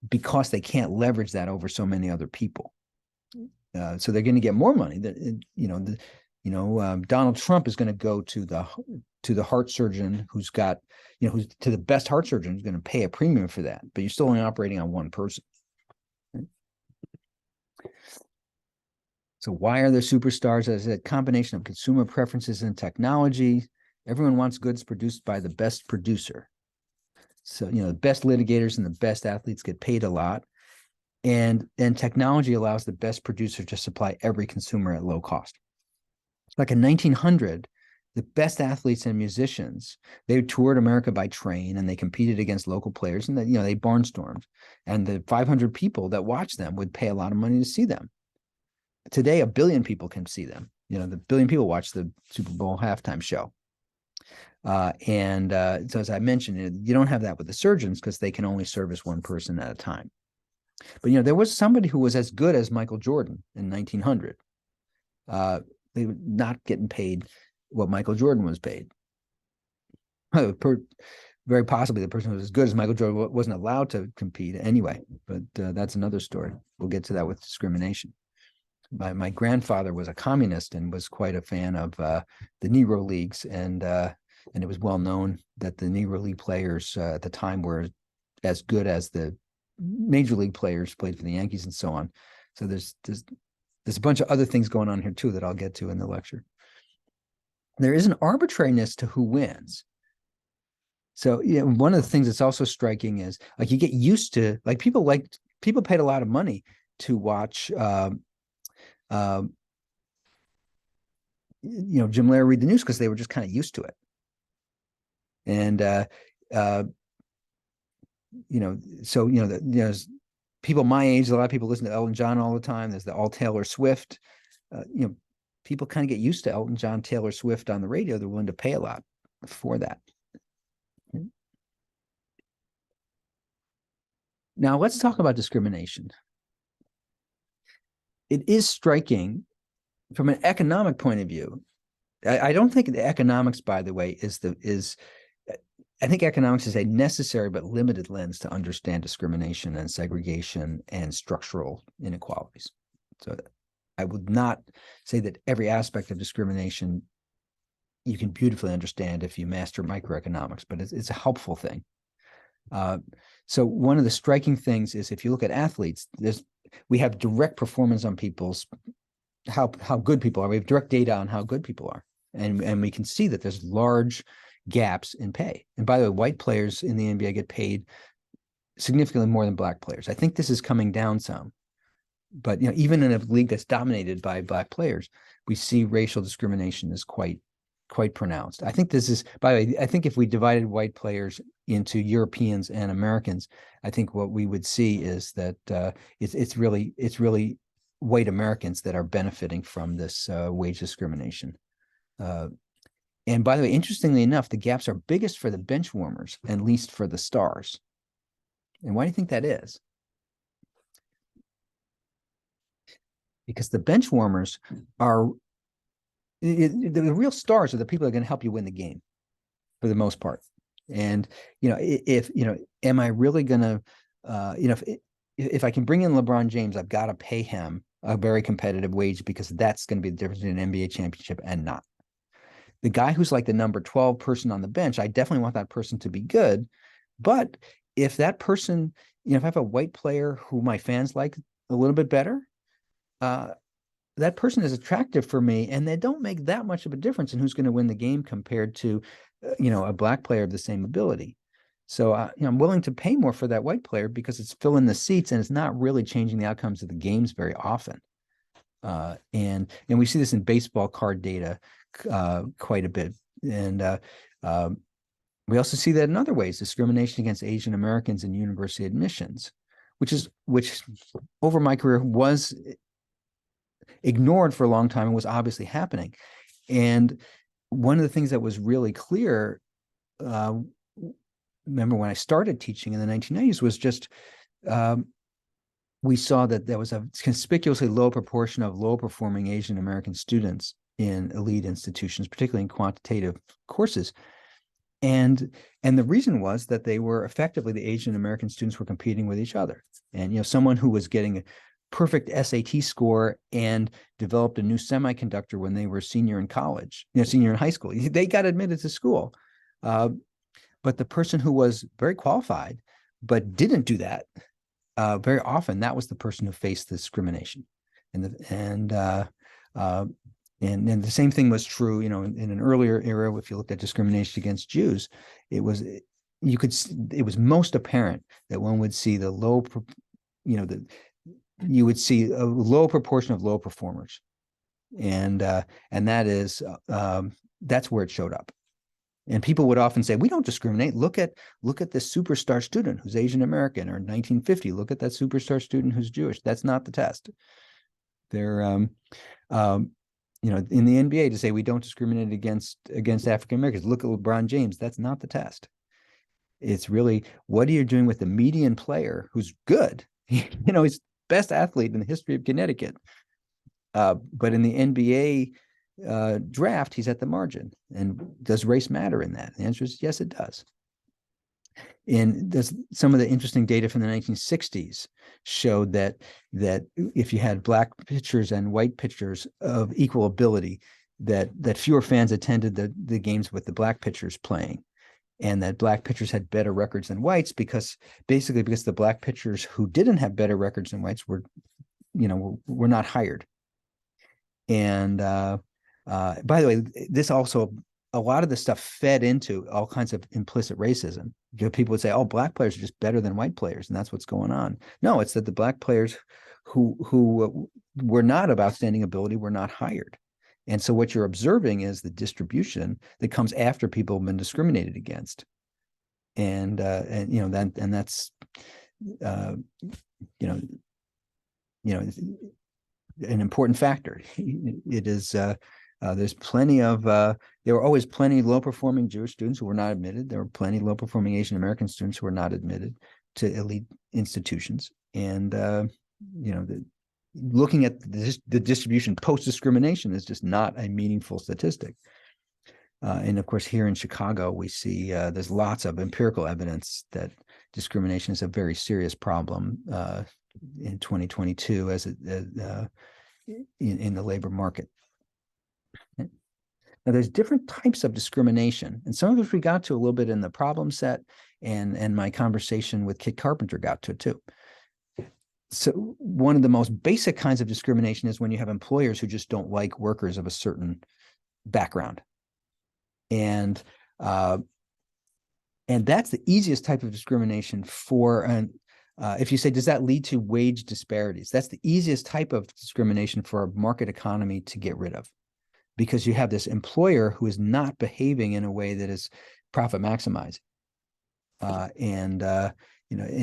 because they can't leverage that over so many other people. So they're going to get more money. Donald Trump is going to go to the heart surgeon who's got, who's to the best heart surgeon, who's going to pay a premium for that, but you're still only operating on one person. So why are there superstars? As a combination of consumer preferences and technology. Everyone wants goods produced by the best producer. So, the best litigators and the best athletes get paid a lot. And technology allows the best producer to supply every consumer at low cost. Like in 1900, the best athletes and musicians, they toured America by train, and they competed against local players, and they barnstormed. And the 500 people that watched them would pay a lot of money to see them. Today, 1 billion people can see them. The 1 billion people watch the Super Bowl halftime show. So as I mentioned, you don't have that with the surgeons because they can only service one person at a time. But, there was somebody who was as good as Michael Jordan in 1900. They were not getting paid what Michael Jordan was paid. Very possibly the person who was as good as Michael Jordan wasn't allowed to compete anyway. But that's another story. We'll get to that with discrimination. My grandfather was a communist and was quite a fan of the Negro Leagues, and it was well known that the Negro League players at the time were as good as the major league players played for the Yankees and so on. So there's a bunch of other things going on here too that I'll get to in the lecture. There is an arbitrariness to who wins. So one of the things that's also striking is like you get used to, like people paid a lot of money to watch Jim Lehrer read the news because they were just kind of used to it. And people my age, a lot of people listen to Elton John all the time. There's the all Taylor Swift. People kind of get used to Elton John, Taylor Swift on the radio. They're willing to pay a lot for that. Now let's talk about discrimination. It is striking from an economic point of view. I don't think the economics, by the way, I think economics is a necessary but limited lens to understand discrimination and segregation and structural inequalities. So I would not say that every aspect of discrimination you can beautifully understand if you master microeconomics, but it's a helpful thing. So one of the striking things is if you look at athletes, we have direct performance on people's how good people are. We have direct data on how good people are, and we can see that there's large gaps in pay. And by the way, white players in the NBA get paid significantly more than black players. I think this is coming down some, but even in a league that's dominated by black players, we see racial discrimination is quite pronounced. I think this is, by the way, I think if we divided white players into Europeans and Americans, I think what we would see is that it's really white Americans that are benefiting from this wage discrimination. And by the way, interestingly enough, the gaps are biggest for the bench warmers and least for the stars. And why do you think that is? Because the bench warmers are the real stars are the people that are going to help you win the game for the most part. And, am I really going to, if I can bring in LeBron James, I've got to pay him a very competitive wage because that's going to be the difference between an NBA championship and not. The guy who's like the number 12 person on the bench, I definitely want that person to be good. But if that person, if I have a white player who my fans like a little bit better, that person is attractive for me, and they don't make that much of a difference in who's going to win the game compared to, a black player of the same ability. So, I'm willing to pay more for that white player because it's filling the seats and it's not really changing the outcomes of the games very often. And we see this in baseball card data quite a bit. And we also see that in other ways, discrimination against Asian Americans in university admissions, which over my career was ignored for a long time and was obviously happening. And one of the things that was really clear, remember when I started teaching in the 1990s, was just we saw that there was a conspicuously low proportion of low-performing Asian American students in elite institutions, particularly in quantitative courses. And the reason was that they were effectively, the Asian American students were competing with each other. And, someone who was getting a perfect SAT score and developed a new semiconductor when they were senior in college, senior in high school, they got admitted to school. But the person who was very qualified but didn't do that, very often that was the person who faced discrimination. And the same thing was true, in an earlier era. If you looked at discrimination against Jews, it was most apparent that one would see you would see a low proportion of low performers, and that is that's where it showed up. And people would often say, we don't discriminate. Look at this superstar student who's Asian American, or 1950. Look at that superstar student who's Jewish. That's not the test. They're in the NBA to say we don't discriminate against African Americans. Look at LeBron James. That's not the test. It's really, what are you doing with the median player who's good? He's best athlete in the history of Connecticut. But in the NBA draft, he's at the margin. And does race matter in that? The answer is yes, it does. And there's some of the interesting data from the 1960s showed that if you had black pitchers and white pitchers of equal ability, that fewer fans attended the games with the black pitchers playing, and that black pitchers had better records than whites because the black pitchers who didn't have better records than whites were not hired. And by the way, this also, a lot of this stuff fed into all kinds of implicit racism. People would say, "Oh, black players are just better than white players," and that's what's going on. No, it's that the black players who were not of outstanding ability were not hired. And so what you're observing is the distribution that comes after people have been discriminated against. And that's you know, you know, an important factor. It is there's plenty of there were always plenty low performing Jewish students who were not admitted. There were plenty low performing Asian American students who were not admitted to elite institutions. And looking at the distribution post discrimination is just not a meaningful statistic. And of course, here in Chicago, we see there's lots of empirical evidence that discrimination is a very serious problem in 2022 as in the labor market. Now, there's different types of discrimination, and some of which we got to a little bit in the problem set, and my conversation with Kit Carpenter got to it too. So one of the most basic kinds of discrimination is when you have employers who just don't like workers of a certain background. And that's the easiest type of discrimination if you say, does that lead to wage disparities? That's the easiest type of discrimination for a market economy to get rid of, because you have this employer who is not behaving in a way that is profit maximizing. And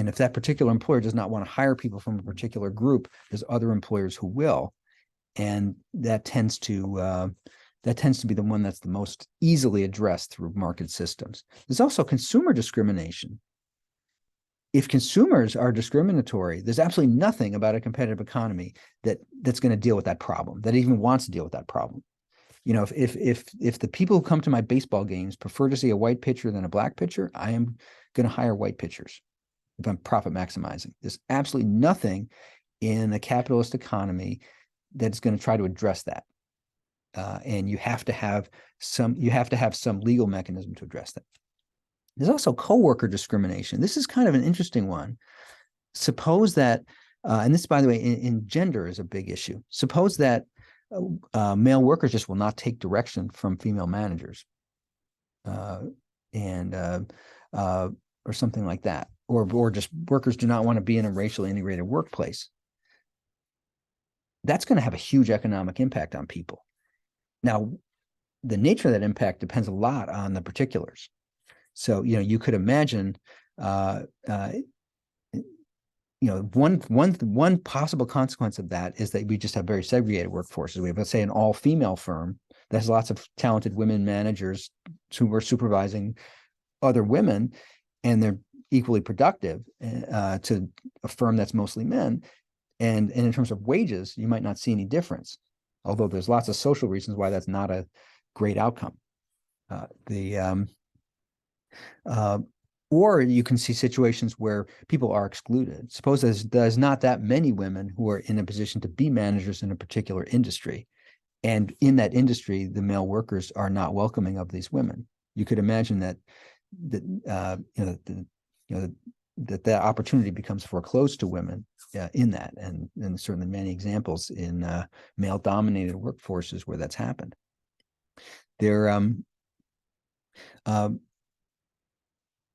if that particular employer does not want to hire people from a particular group, there's other employers who will. And that tends to be the one that's the most easily addressed through market systems. There's also consumer discrimination. If consumers are discriminatory, there's absolutely nothing about a competitive economy that's going to deal with that problem, that even wants to deal with that problem. If the people who come to my baseball games prefer to see a white pitcher than a black pitcher, I am going to hire white pitchers if I'm profit maximizing. There's absolutely nothing in a capitalist economy that's going to try to address that. And you have to have some legal mechanism to address that. There's also coworker discrimination. This is kind of an interesting one. Suppose that, and this, by the way, in gender is a big issue. Suppose that male workers just will not take direction from female managers, or something like that, or just workers do not want to be in a racially integrated workplace. That's going to have a huge economic impact on people. Now, the nature of that impact depends a lot on the particulars. So, you could imagine, one possible consequence of that is that we just have very segregated workforces. We have, let's say, an all-female firm that has lots of talented women managers who are supervising other women, and they're equally productive to a firm that's mostly men. And in terms of wages, you might not see any difference, although there's lots of social reasons why that's not a great outcome. Or you can see situations where people are excluded. Suppose there's not that many women who are in a position to be managers in a particular industry, and in that industry, the male workers are not welcoming of these women. You could imagine that that opportunity becomes foreclosed to women in that, and certainly many examples in male-dominated workforces where that's happened.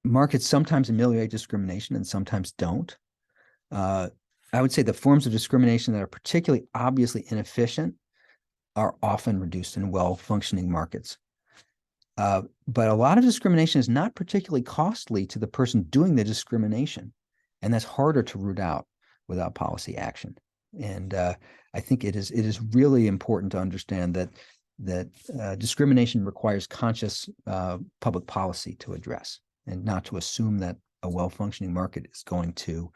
Markets sometimes ameliorate discrimination and sometimes don't. I would say the forms of discrimination that are particularly obviously inefficient are often reduced in well-functioning markets. But a lot of discrimination is not particularly costly to the person doing the discrimination, and that's harder to root out without policy action. And I think it is really important to understand that discrimination requires conscious public policy to address, and not to assume that a well-functioning market is going to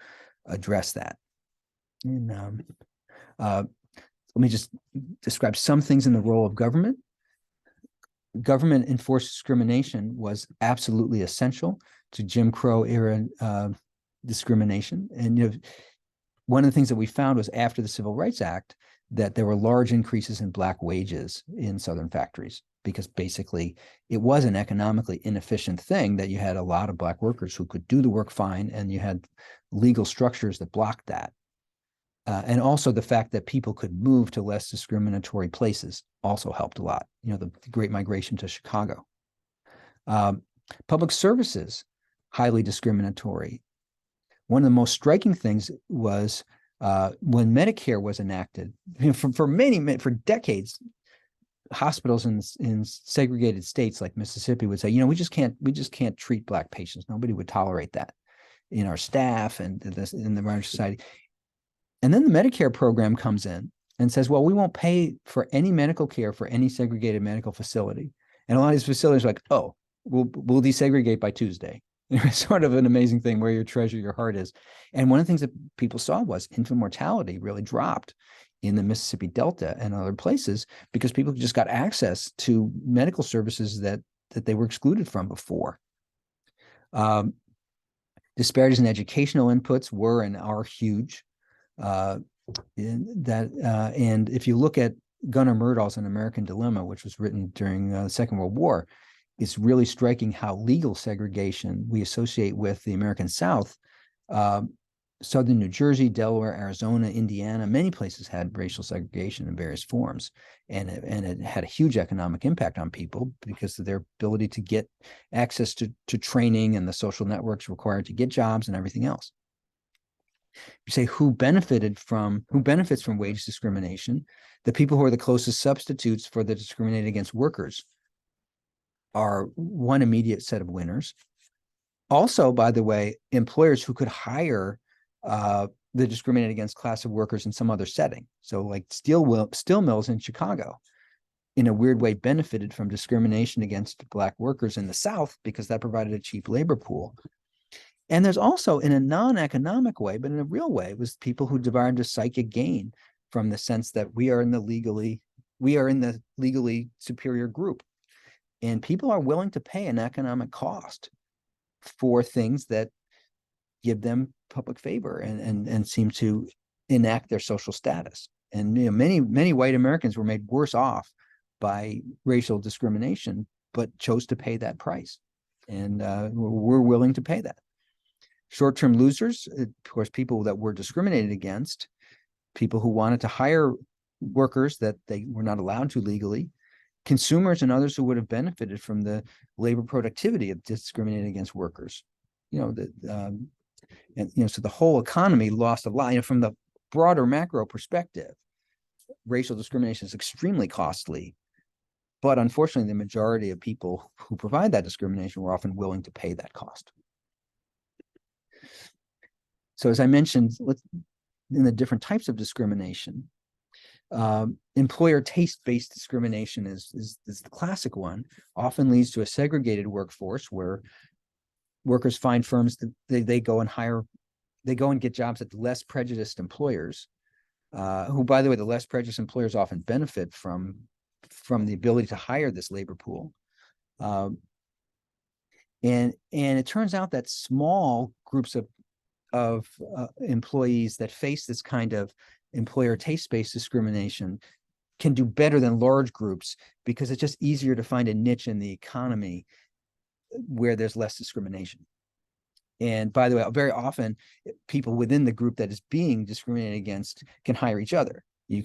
address that. And let me just describe some things in the role of government. Government enforced discrimination was absolutely essential to Jim Crow era discrimination. And one of the things that we found was after the Civil Rights Act that there were large increases in Black wages in Southern factories, because basically it was an economically inefficient thing that you had a lot of Black workers who could do the work fine, and you had legal structures that blocked that. And also the fact that people could move to less discriminatory places also helped a lot. The Great Migration to Chicago. Public services, highly discriminatory. One of the most striking things was when Medicare was enacted. For decades, hospitals in segregated states like Mississippi would say, we just can't treat Black patients. Nobody would tolerate that. in our staff and this in the modern society. And then the Medicare program comes in and says, well, we won't pay for any medical care for any segregated medical facility. And a lot of these facilities are like, oh, we'll desegregate by Tuesday. It's sort of an amazing thing where your treasure, your heart is. And one of the things that people saw was infant mortality really dropped in the Mississippi Delta and other places because people just got access to medical services that they were excluded from before. Disparities in educational inputs were and are huge. And if you look at Gunnar Myrdal's An American Dilemma, which was written during the Second World War, it's really striking how legal segregation we associate with the American South. Southern New Jersey, Delaware, Arizona, Indiana, many places had racial segregation in various forms. And it had a huge economic impact on people because of their ability to get access to training and the social networks required to get jobs and everything else. You say who benefits from wage discrimination? The people who are the closest substitutes for the discriminated against workers are one immediate set of winners. Also, by the way, employers who could hire the discriminated against class of workers in some other setting. So like steel mills in Chicago, in a weird way, benefited from discrimination against Black workers in the South because that provided a cheap labor pool. And there's also, in a non-economic way, but in a real way, was people who derived a psychic gain from the sense that we are in the legally superior group. And people are willing to pay an economic cost for things that give them public favor and seem to enact their social status. And many white Americans were made worse off by racial discrimination, but chose to pay that price. And we're willing to pay that. Short-term losers, of course, people that were discriminated against, people who wanted to hire workers that they were not allowed to legally, consumers and others who would have benefited from the labor productivity of discriminating against workers. So the whole economy lost a lot. From the broader macro perspective, racial discrimination is extremely costly, but unfortunately, the majority of people who provide that discrimination were often willing to pay that cost. So as I mentioned, in the different types of discrimination, employer taste-based discrimination is the classic one, often leads to a segregated workforce where workers find firms that they go and get jobs at less prejudiced employers, who, by the way, the less prejudiced employers often benefit from the ability to hire this labor pool. And it turns out that small groups of employees that face this kind of employer taste-based discrimination can do better than large groups because it's just easier to find a niche in the economy where there's less discrimination. And by the way, very often people within the group that is being discriminated against can hire each other. A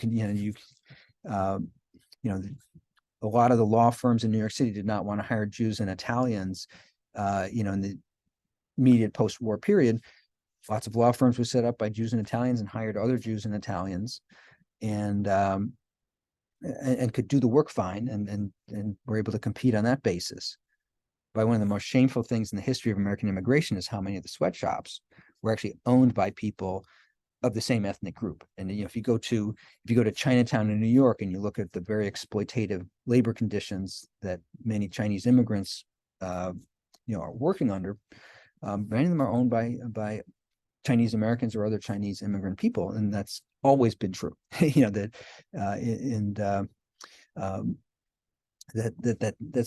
lot of the law firms in New York City did not want to hire Jews and Italians, in the immediate post-war period. Lots of law firms were set up by Jews and Italians and hired other Jews and Italians, and could do the work fine and were able to compete on that basis. But one of the most shameful things in the history of American immigration is how many of the sweatshops were actually owned by people of the same ethnic group. And if you go to Chinatown in New York and you look at the very exploitative labor conditions that many Chinese immigrants are working under, many of them are owned by Chinese Americans or other Chinese immigrant people, and that's always been true. That's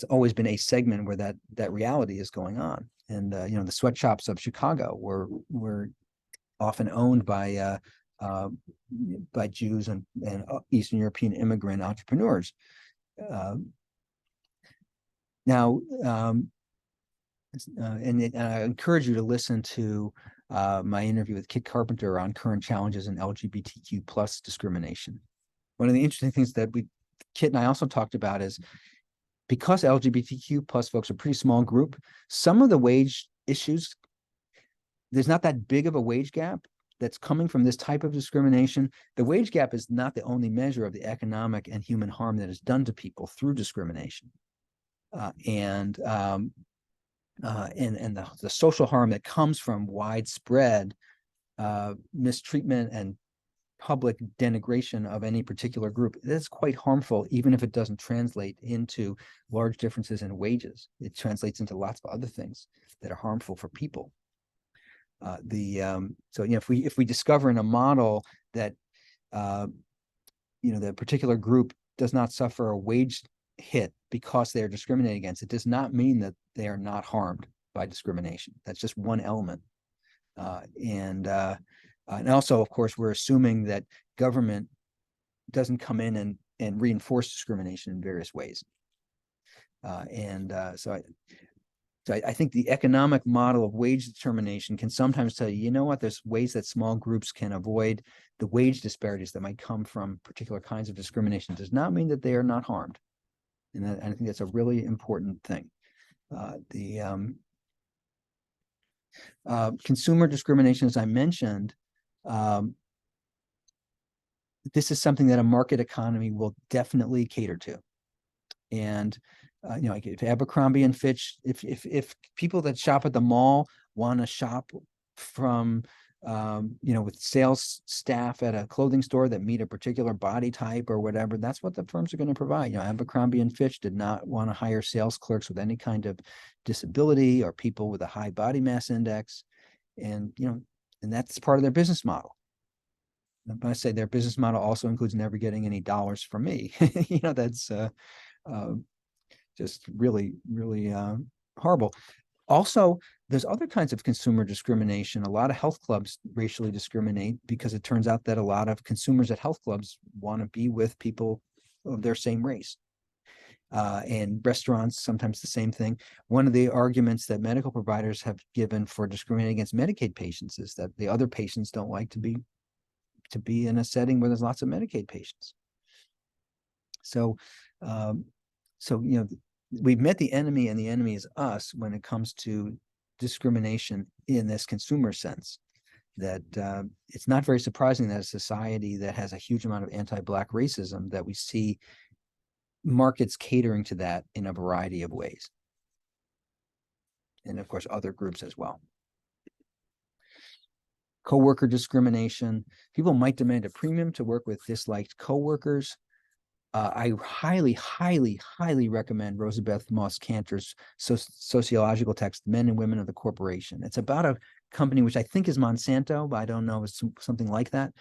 always been a segment where that reality is going on. And the sweatshops of Chicago were often owned by Jews and Eastern European immigrant entrepreneurs. I encourage you to listen to my interview with Kit Carpenter on current challenges in LGBTQ plus discrimination. One of the interesting things that Kit and I also talked about is because LGBTQ plus folks are a pretty small group, some of the wage issues, there's not that big of a wage gap that's coming from this type of discrimination. The wage gap is not the only measure of the economic and human harm that is done to people through discrimination. and the social harm that comes from widespread mistreatment and public denigration of any particular group. That's quite harmful, even if it doesn't translate into large differences in wages. It translates into lots of other things that are harmful for people. So if we discover in a model that the particular group does not suffer a wage hit because they are discriminated against, it does not mean that they are not harmed by discrimination. That's just one element. And also, of course, we're assuming that government doesn't come in and reinforce discrimination in various ways. So I think the economic model of wage determination can sometimes tell you, what, there's ways that small groups can avoid the wage disparities that might come from particular kinds of discrimination. It does not mean that they are not harmed. And I think that's a really important thing. Consumer discrimination, as I mentioned, this is something that a market economy will definitely cater to. And like if Abercrombie and Fitch, if people that shop at the mall want to shop from with sales staff at a clothing store that meet a particular body type or whatever, that's what the firms are going to provide. Abercrombie and Fitch did not want to hire sales clerks with any kind of disability or people with a high body mass index, and that's part of their business model. But I say their business model also includes never getting any dollars from me. That's just really, really horrible. Also, there's other kinds of consumer discrimination. A lot of health clubs racially discriminate because it turns out that a lot of consumers at health clubs want to be with people of their same race. And restaurants, sometimes the same thing. One of the arguments that medical providers have given for discriminating against Medicaid patients is that the other patients don't like to be in a setting where there's lots of Medicaid patients. So we've met the enemy, and the enemy is us when it comes to discrimination in this consumer sense. That it's not very surprising that a society that has a huge amount of anti-Black racism, that we see markets catering to that in a variety of ways. And of course, other groups as well. Coworker discrimination. People might demand a premium to work with disliked coworkers. I highly, highly, highly recommend Rosabeth Moss Cantor's sociological text, Men and Women of the Corporation. It's about a company which I think is Monsanto, but I don't know, it's something like that,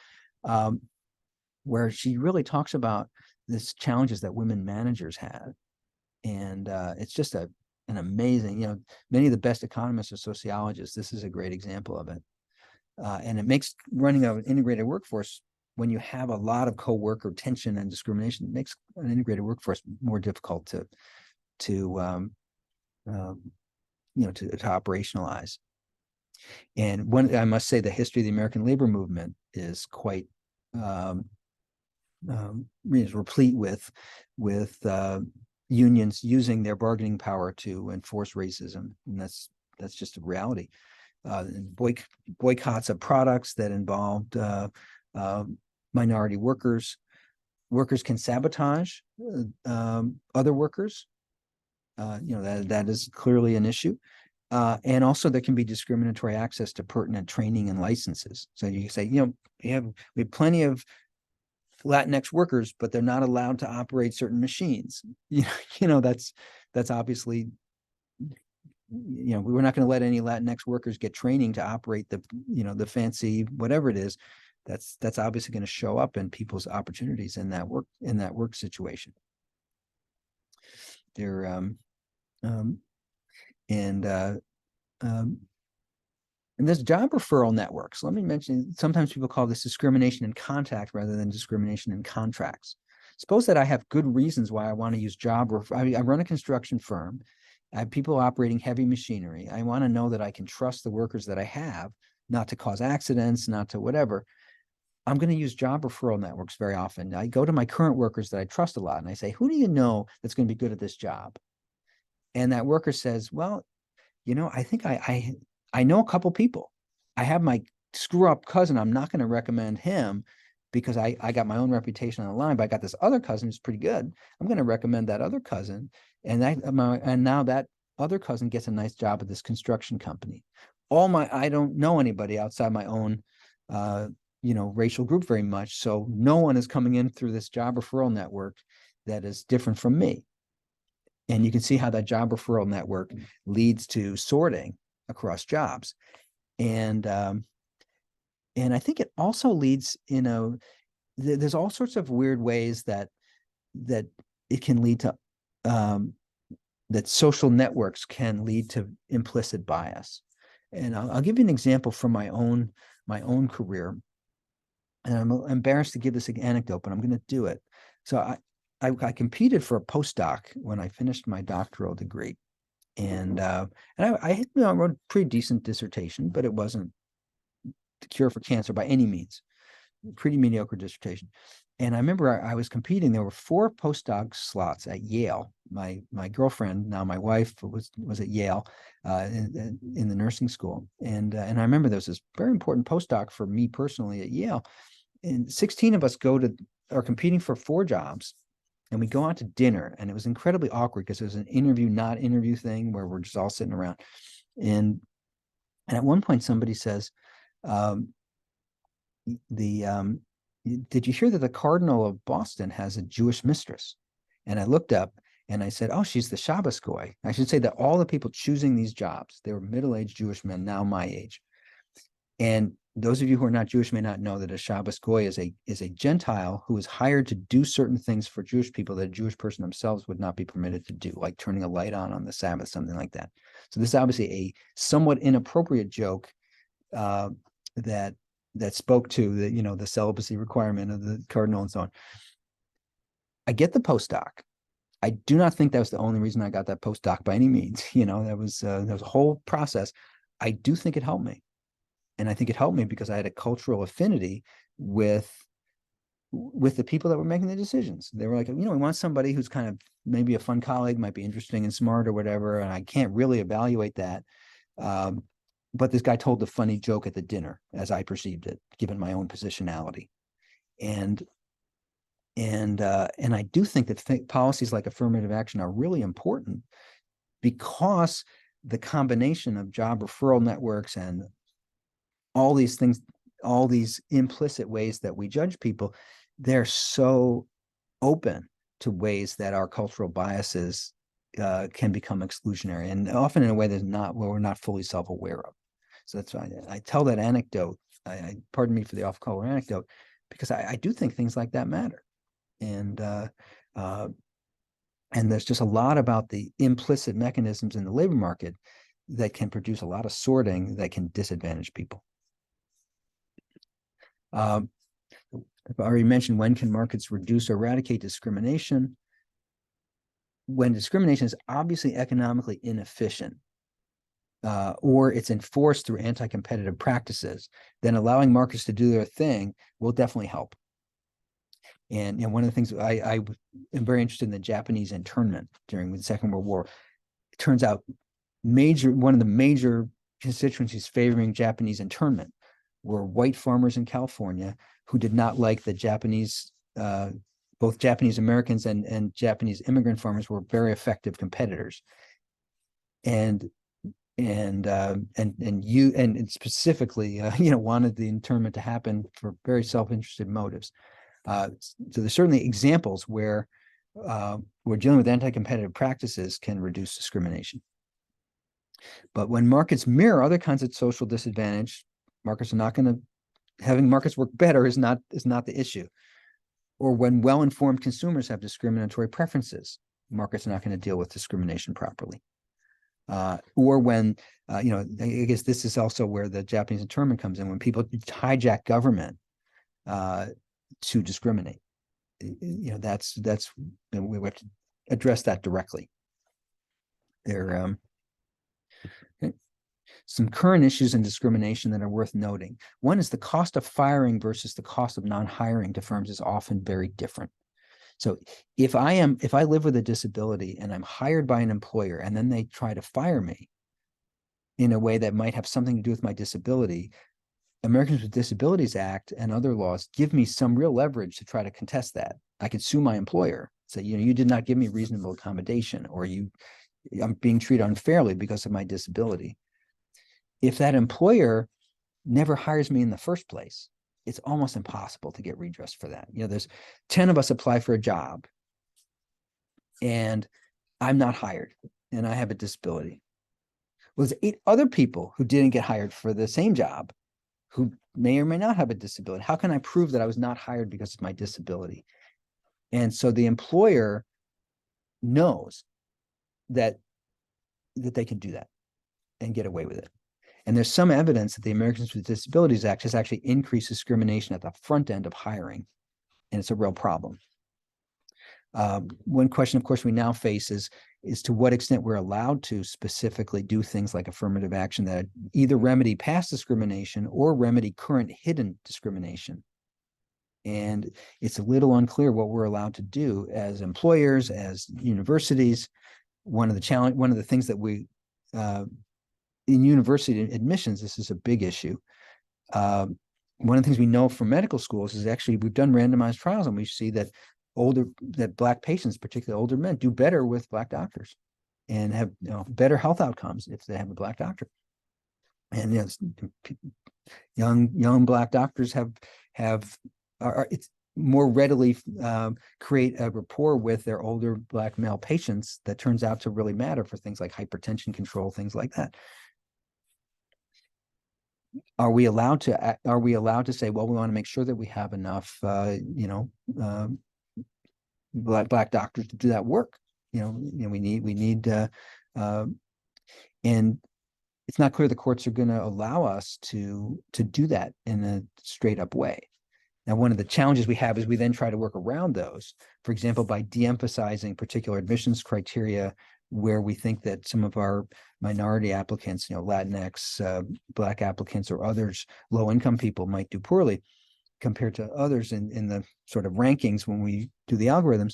where she really talks about these challenges that women managers have. And it's just an amazing, many of the best economists are sociologists. This is a great example of it. And it makes running an integrated workforce, when you have a lot of coworker tension and discrimination, it makes an integrated workforce more difficult to operationalize. And I must say, the history of the American labor movement is quite is replete with unions using their bargaining power to enforce racism, and that's just a reality. Boycotts of products that involved minority workers. Workers can sabotage other workers. That is clearly an issue. And also there can be discriminatory access to pertinent training and licenses. So you say, we have plenty of Latinx workers, but they're not allowed to operate certain machines. That's obviously, we're not going to let any Latinx workers get training to operate the fancy whatever it is. That's obviously going to show up in people's opportunities in that work situation. And there's job referral networks. Let me mention, sometimes people call this discrimination in contact rather than discrimination in contracts. Suppose that I have good reasons why I want to use I run a construction firm. I have people operating heavy machinery. I want to know that I can trust the workers that I have, not to cause accidents, not to whatever. I'm going to use job referral networks very often. I go to my current workers that I trust a lot, and I say, who do you know that's going to be good at this job? And that worker says, well, I think I know a couple people. I have my screw up cousin. I'm not going to recommend him because I got my own reputation on the line, but I got this other cousin who's pretty good. I'm going to recommend that other cousin. And now that other cousin gets a nice job at this construction company. I don't know anybody outside my own, racial group very much. So no one is coming in through this job referral network that is different from me. And you can see how that job referral network leads to sorting across jobs. And I think it also leads, there's all sorts of weird ways that it can lead to, that social networks can lead to implicit bias. And I'll give you an example from my own career. And I'm embarrassed to give this anecdote, but I'm going to do it. So I competed for a postdoc when I finished my doctoral degree, and I wrote a pretty decent dissertation, but it wasn't the cure for cancer by any means. Pretty mediocre dissertation. And I remember I was competing. There were 4 postdoc slots at Yale. My girlfriend, now my wife, was at Yale in the nursing school. And I remember there was this very important postdoc for me personally at Yale. And 16 of us are competing for 4 jobs. And we go out to dinner. And it was incredibly awkward because it was an interview, not interview thing where we're just all sitting around. And at one point somebody says, did you hear that the Cardinal of Boston has a Jewish mistress? And I looked up and I said, oh, she's the Shabbos Goy. I should say that all the people choosing these jobs, they were middle-aged Jewish men, now my age. And those of you who are not Jewish may not know that a Shabbos Goy is a Gentile who is hired to do certain things for Jewish people that a Jewish person themselves would not be permitted to do, like turning a light on the Sabbath, something like that. So this is obviously a somewhat inappropriate joke that spoke to the celibacy requirement of the cardinal and so on. I get the postdoc. I do not think that was the only reason I got that postdoc by any means. There was a whole process. I do think it helped me. And I think it helped me because I had a cultural affinity with the people that were making the decisions. They were like, we want somebody who's kind of maybe a fun colleague, might be interesting and smart or whatever. And I can't really evaluate that. But this guy told the funny joke at the dinner as I perceived it, given my own positionality. And I do think that policies like affirmative action are really important because the combination of job referral networks and all these things, all these implicit ways that we judge people, they're so open to ways that our cultural biases can become exclusionary, and often in a way where we're not fully self-aware of. So that's why I tell that anecdote. Pardon me for the off-color anecdote, because I do think things like that matter. And there's just a lot about the implicit mechanisms in the labor market that can produce a lot of sorting that can disadvantage people. I've already mentioned, when can markets reduce or eradicate discrimination? When discrimination is obviously economically inefficient, or it's enforced through anti-competitive practices, then allowing markets to do their thing will definitely help. And one of the things I am very interested in, the Japanese internment during the Second World War. It turns out one of the major constituencies favoring Japanese internment were white farmers in California who did not like the Japanese, both Japanese Americans and Japanese immigrant farmers were very effective competitors. And specifically, wanted the internment to happen for very self-interested motives. So there's certainly examples where dealing with anti-competitive practices can reduce discrimination. But when markets mirror other kinds of social disadvantage, markets are not going to, having markets work better is not the issue. Or when well-informed consumers have discriminatory preferences, markets are not going to deal with discrimination properly. Or when, I guess this is also where the Japanese internment comes in, when people hijack government to discriminate. We have to address that directly. There some current issues in discrimination that are worth noting. One is the cost of firing versus the cost of non-hiring to firms is often very different. So if I live with a disability and I'm hired by an employer and then they try to fire me in a way that might have something to do with my disability, Americans with Disabilities Act and other laws give me some real leverage to try to contest that. I could sue my employer, say, you did not give me reasonable accommodation, or you I'm being treated unfairly because of my disability. If that employer never hires me in the first place, it's almost impossible to get redress for that. There's 10 of us apply for a job and I'm not hired and I have a disability. Well, there's 8 other people who didn't get hired for the same job who may or may not have a disability. How can I prove that I was not hired because of my disability? And so the employer knows that they can do that and get away with it. And there's some evidence that the Americans with Disabilities Act has actually increased discrimination at the front end of hiring, and it's a real problem. One question, of course, we now face is to what extent we're allowed to specifically do things like affirmative action that either remedy past discrimination or remedy current hidden discrimination. And it's a little unclear what we're allowed to do as employers, as universities. One of the things that we in university admissions, this is a big issue. One of the things we know from medical schools is actually we've done randomized trials and we see that Black patients, particularly older men, do better with Black doctors and have better health outcomes if they have a Black doctor. And young Black doctors it's more readily create a rapport with their older Black male patients that turns out to really matter for things like hypertension control, things like that. Are we allowed to say, well, we want to make sure that we have enough Black doctors to do that work? We need and it's not clear the courts are going to allow us to do that in a straight up way. Now, one of the challenges we have is we then try to work around those, for example, by de-emphasizing particular admissions criteria where we think that some of our minority applicants, Latinx, Black applicants, or others, low-income people might do poorly compared to others in the sort of rankings when we do the algorithms,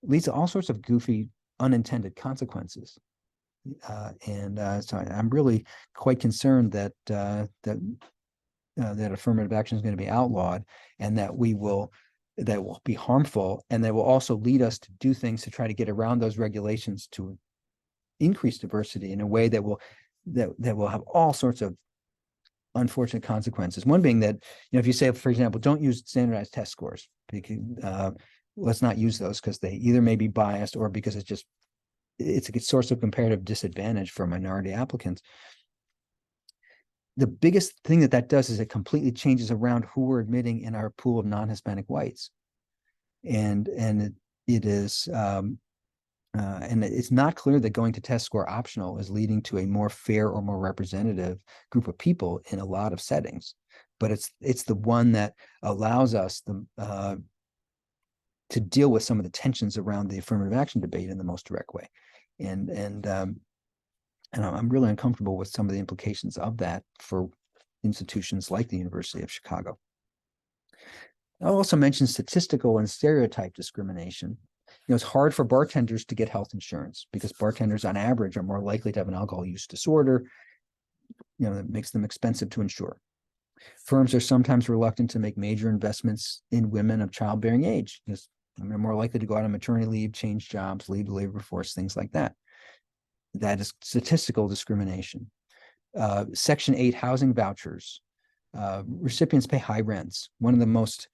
leads to all sorts of goofy, unintended consequences. So I'm really quite concerned that affirmative action is going to be outlawed, and that will be harmful, and that will also lead us to do things to try to get around those regulations to increase diversity in a way that will have all sorts of unfortunate consequences. One being that if you say, for example, don't use standardized test scores, because let's not use those because they either may be biased or because it's a source of comparative disadvantage for minority applicants. The biggest thing that does is it completely changes around who we're admitting in our pool of non-Hispanic whites, and it is and it's not clear that going to test score optional is leading to a more fair or more representative group of people in a lot of settings, but it's the one that allows us to deal with some of the tensions around the affirmative action debate in the most direct way, and I'm really uncomfortable with some of the implications of that for institutions like the University of Chicago. I'll also mention statistical and stereotype discrimination. It's hard for bartenders to get health insurance because bartenders on average are more likely to have an alcohol use disorder. That makes them expensive to insure. Firms are sometimes reluctant to make major investments in women of childbearing age because they're more likely to go out on maternity leave, change jobs, leave the labor force, things like that. That is statistical discrimination. Section 8 housing vouchers. Recipients pay high rents. One of the most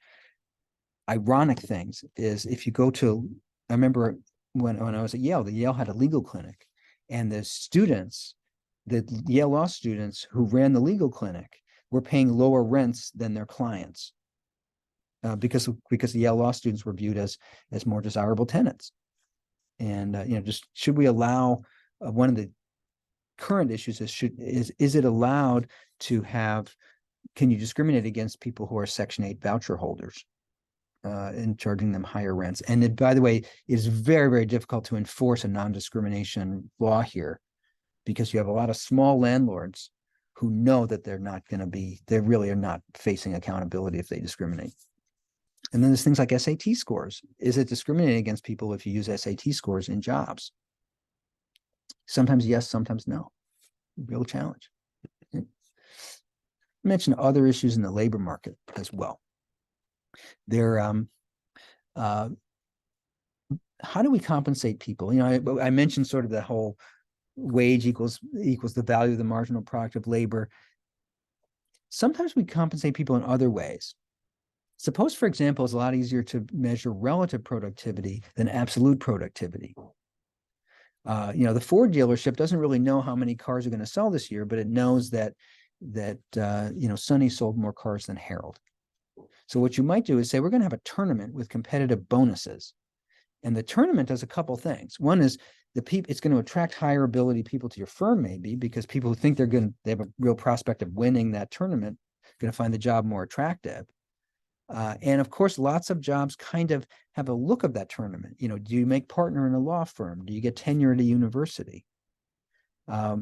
ironic things is if you go to, I remember when I was at Yale, Yale had a legal clinic, and the Yale law students who ran the legal clinic were paying lower rents than their clients because the Yale law students were viewed as more desirable tenants. And just should we allow one of the current issues is it allowed to have? Can you discriminate against people who are Section 8 voucher holders and charging them higher rents? And by the way, it is very, very difficult to enforce a non-discrimination law here because you have a lot of small landlords who know that they really are not facing accountability if they discriminate. And then there's things like SAT scores. Is it discriminating against people if you use SAT scores in jobs? Sometimes yes, sometimes no. Real challenge. I mentioned other issues in the labor market as well. how do we compensate people? I mentioned sort of the whole wage equals the value of the marginal product of labor. Sometimes we compensate people in other ways. Suppose, for example, it's a lot easier to measure relative productivity than absolute productivity. The Ford dealership doesn't really know how many cars are going to sell this year, but it knows that Sonny sold more cars than Harold. So what you might do is say, we're going to have a tournament with competitive bonuses. And the tournament does a couple things. One is it's going to attract higher ability people to your firm, maybe, because people who think they have a real prospect of winning that tournament are going to find the job more attractive. And of course, lots of jobs kind of have a look of that tournament. Do you make partner in a law firm? Do you get tenure at a university? Now,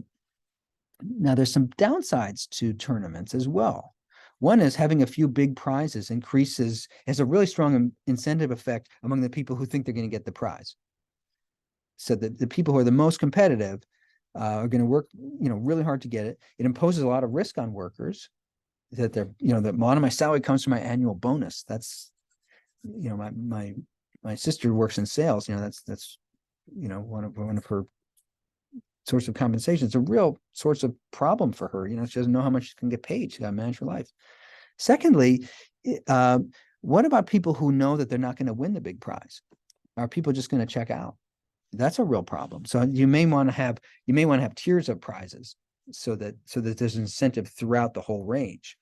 there's some downsides to tournaments as well. One is having a few big prizes has a really strong incentive effect among the people who think they're going to get the prize. So the people who are the most competitive are going to work, really hard to get it. It imposes a lot of risk on workers that that a lot of my salary comes from my annual bonus. That's, my sister works in sales. That's one of her source of compensation. It's a real source of problem for her. She doesn't know how much she can get paid. She got to manage her life. Secondly, what about people who know that they're not going to win the big prize? Are people just going to check out? That's a real problem. So you may want to have tiers of prizes so that there's an incentive throughout the whole range.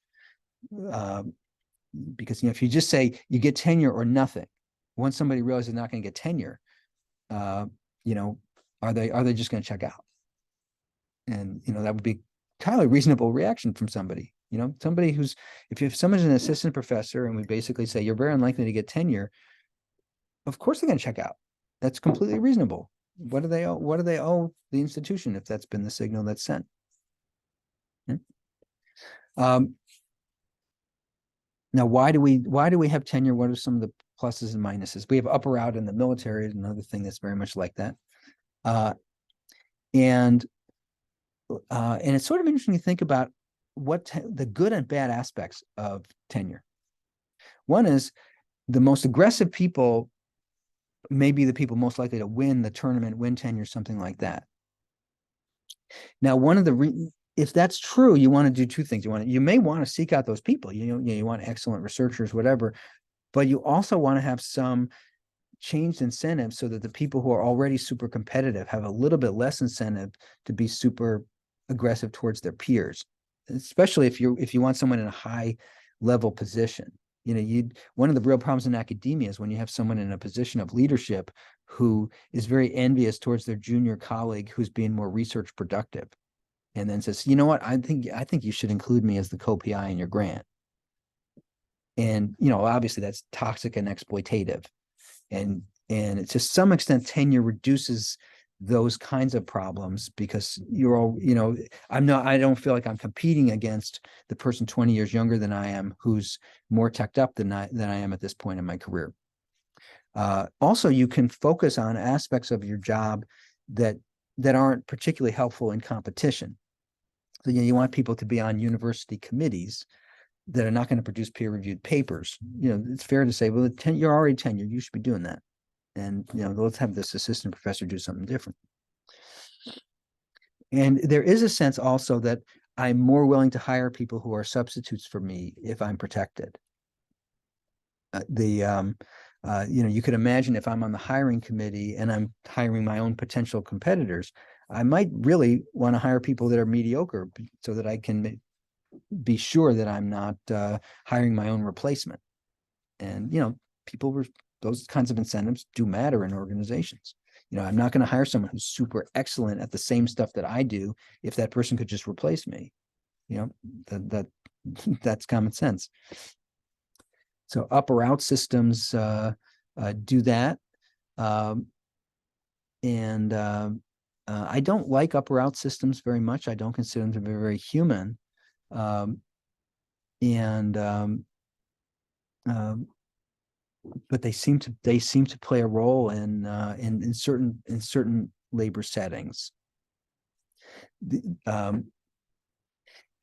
Because if you just say you get tenure or nothing, once somebody realizes they're not going to get tenure, are they just going to check out? And that would be a entirely reasonable reaction from somebody. Somebody if someone's an assistant professor and we basically say you're very unlikely to get tenure, of course they're going to check out. That's completely reasonable. What do they owe the institution if that's been the signal that's sent? Now, why do we have tenure? What are some of the pluses and minuses? We have up or out in the military is another thing that's very much like that. And it's sort of interesting to think about what the good and bad aspects of tenure. One is the most aggressive people may be the people most likely to win the tournament, win tenure, something like that. Now, if that's true, you want to do two things. You may want to seek out those people. You want excellent researchers, whatever, but you also want to have some changed incentives so that the people who are already super competitive have a little bit less incentive to be super aggressive towards their peers, especially if you want someone in a high level position. One of the real problems in academia is when you have someone in a position of leadership who is very envious towards their junior colleague who's being more research productive, and then says, what, I think you should include me as the co-PI in your grant. And obviously that's toxic and exploitative, and to some extent tenure reduces those kinds of problems because I don't feel like I'm competing against the person 20 years younger than I am who's more teched up than I am at this point in my career. Also, you can focus on aspects of your job that aren't particularly helpful in competition. So you want people to be on university committees that are not going to produce peer-reviewed papers. It's fair to say, well, you're already tenured, you should be doing that. And let's have this assistant professor do something different. And there is a sense also that I'm more willing to hire people who are substitutes for me if I'm protected. You could imagine if I'm on the hiring committee and I'm hiring my own potential competitors, I might really want to hire people that are mediocre so that I can be sure that I'm not hiring my own replacement. And those kinds of incentives do matter in organizations. I'm not going to hire someone who's super excellent at the same stuff that I do if that person could just replace me. That's common sense. So up or out systems do that. I don't like up or out systems very much. I don't consider them to be very human. But they seem to play a role in certain labor settings.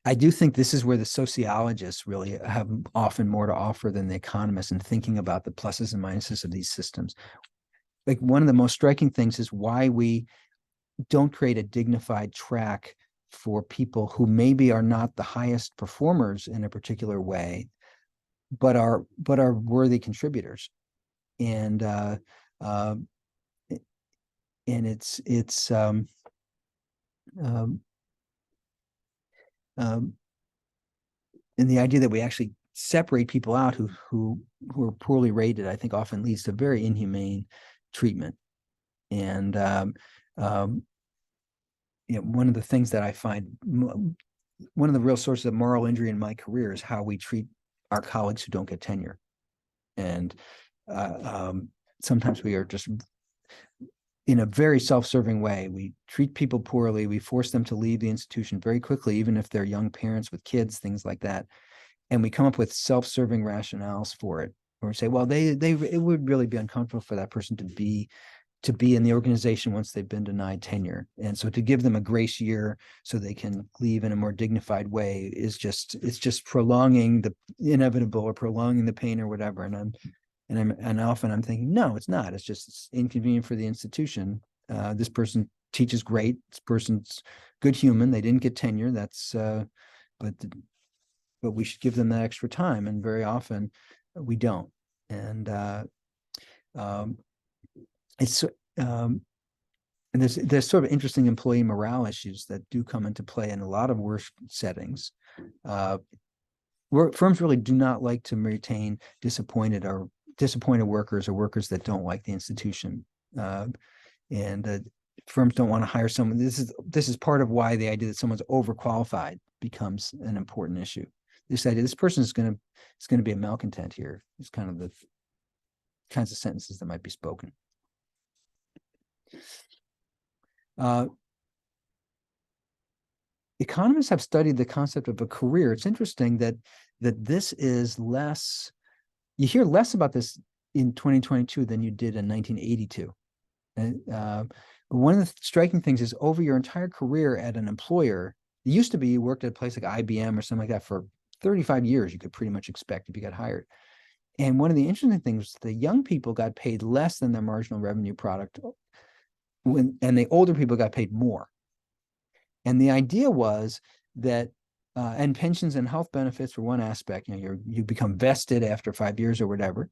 I do think this is where the sociologists really have often more to offer than the economists in thinking about the pluses and minuses of these systems. like one of the most striking things is why we don't create a dignified track for people who maybe are not the highest performers in a particular way, but are worthy contributors. And uh, and it's um, um, and the idea that we actually separate people out who are poorly rated, I think often leads to very inhumane treatment. And um, one of the things that I find, one of the real sources of moral injury in my career is how we treat our colleagues who don't get tenure. And sometimes we are just in a very self-serving way. We treat people poorly. We force them to leave the institution very quickly, even if they're young parents with kids, things like that. And we come up with self-serving rationales for it, or we say, well, it would really be uncomfortable for that person to be in the organization once they've been denied tenure. And so to give them a grace year so they can leave in a more dignified way it's just prolonging the inevitable or prolonging the pain or whatever. And often I'm thinking, no, it's not. It's inconvenient for the institution. This person teaches great. This person's good human. They didn't get tenure. But we should give them that extra time. And very often we don't. And it's and there's sort of interesting employee morale issues that do come into play in a lot of work settings. Firms really do not like to retain disappointed workers or workers that don't like the institution. And firms don't want to hire someone. This is part of why the idea that someone's overqualified becomes an important issue. This idea, this person is going to be a malcontent here. It's kind of the kinds of sentences that might be spoken. Economists have studied the concept of a career. It's interesting that this is less, you hear less about this in 2022 than you did in 1982. But one of the striking things is over your entire career at an employer, it used to be you worked at a place like IBM or something like that for 35 years, you could pretty much expect if you got hired. And one of the interesting things, the young people got paid less than their marginal revenue product, and the older people got paid more. And the idea was that, and pensions and health benefits were one aspect. You become vested after 5 years or whatever.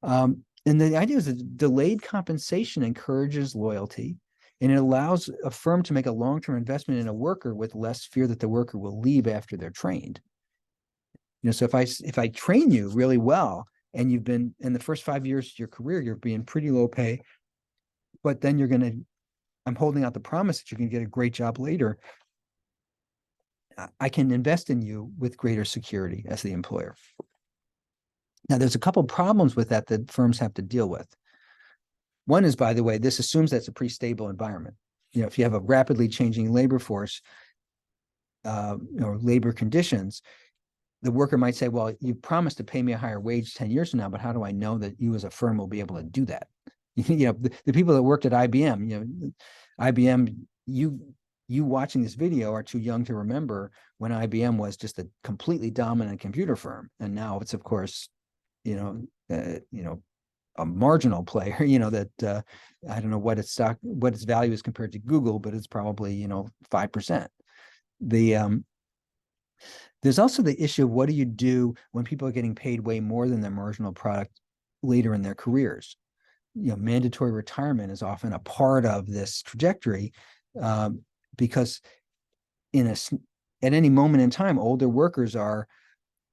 And the idea is that delayed compensation encourages loyalty, and it allows a firm to make a long-term investment in a worker with less fear that the worker will leave after they're trained. So if I train you really well, and you've been in the first 5 years of your career, you're being pretty low pay, but then I'm holding out the promise that you can get a great job later. I can invest in you with greater security as the employer. Now, there's a couple problems with that firms have to deal with. One is, by the way, this assumes that's a pretty stable environment. If you have a rapidly changing labor force or labor conditions, the worker might say, well, you promised to pay me a higher wage 10 years from now, but how do I know that you as a firm will be able to do that? The people that worked at IBM, IBM, you watching this video are too young to remember when IBM was just a completely dominant computer firm. And now it's, of course, a marginal player, that I don't know what its value is compared to Google, but it's probably, 5%. There's also the issue of what do you do when people are getting paid way more than their marginal product later in their careers? Mandatory retirement is often a part of this trajectory because at any moment in time, older workers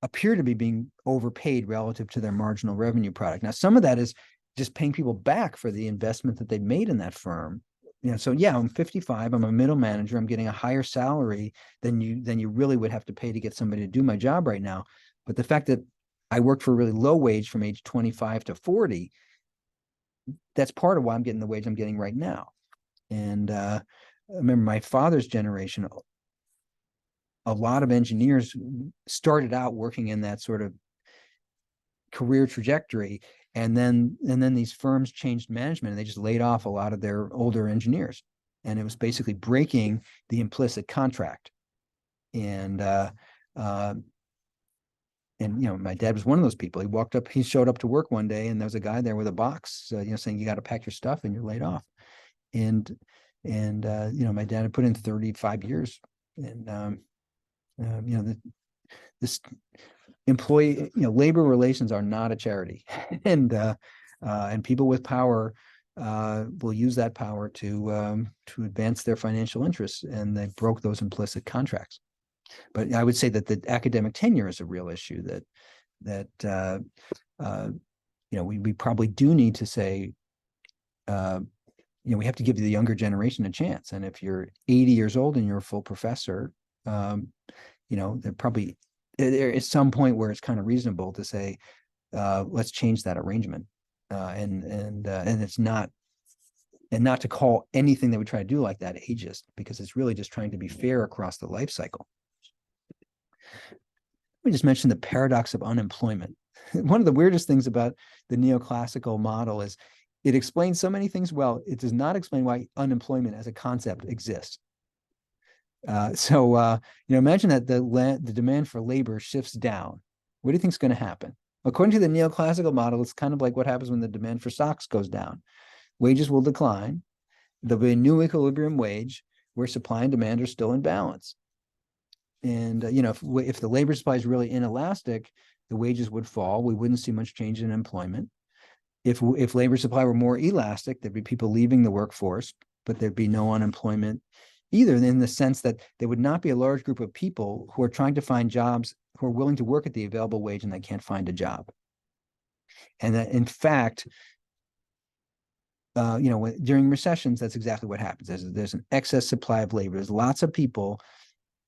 appear to be being overpaid relative to their marginal revenue product. Now, some of that is just paying people back for the investment that they made in that firm. So yeah, I'm 55, I'm a middle manager, I'm getting a higher salary than you really would have to pay to get somebody to do my job right now. But the fact that I worked for a really low wage from age 25 to 40, that's part of why I'm getting the wage I'm getting right now. And I remember my father's generation, a lot of engineers started out working in that sort of career trajectory, and then these firms changed management and they just laid off a lot of their older engineers, and it was basically breaking the implicit contract. And And, my dad was one of those people. He showed up to work one day and there was a guy there with a box, saying you got to pack your stuff and you're laid off. And, my dad had put in 35 years and, this employee, labor relations are not a charity and people with power will use that power to advance their financial interests, and they broke those implicit contracts. But I would say that the academic tenure is a real issue that we probably do need to say, we have to give the younger generation a chance. And if you're 80 years old and you're a full professor, there is some point where it's kind of reasonable to say, let's change that arrangement. And it's not, and not to call anything that we try to do like that ageist, because it's really just trying to be fair across the life cycle. We just mentioned the paradox of unemployment. One of the weirdest things about the neoclassical model is it explains so many things well. It does not explain why unemployment as a concept exists. Imagine that the demand for labor shifts down. What do you think is going to happen? According to the neoclassical model, it's kind of like what happens when the demand for stocks goes down. Wages will decline. There'll be a new equilibrium wage where supply and demand are still in balance. And, if the labor supply is really inelastic, the wages would fall. We wouldn't see much change in employment. If labor supply were more elastic, there'd be people leaving the workforce, but there'd be no unemployment either, in the sense that there would not be a large group of people who are trying to find jobs, who are willing to work at the available wage and they can't find a job. And that, in fact, during recessions, that's exactly what happens. There's an excess supply of labor. There's lots of people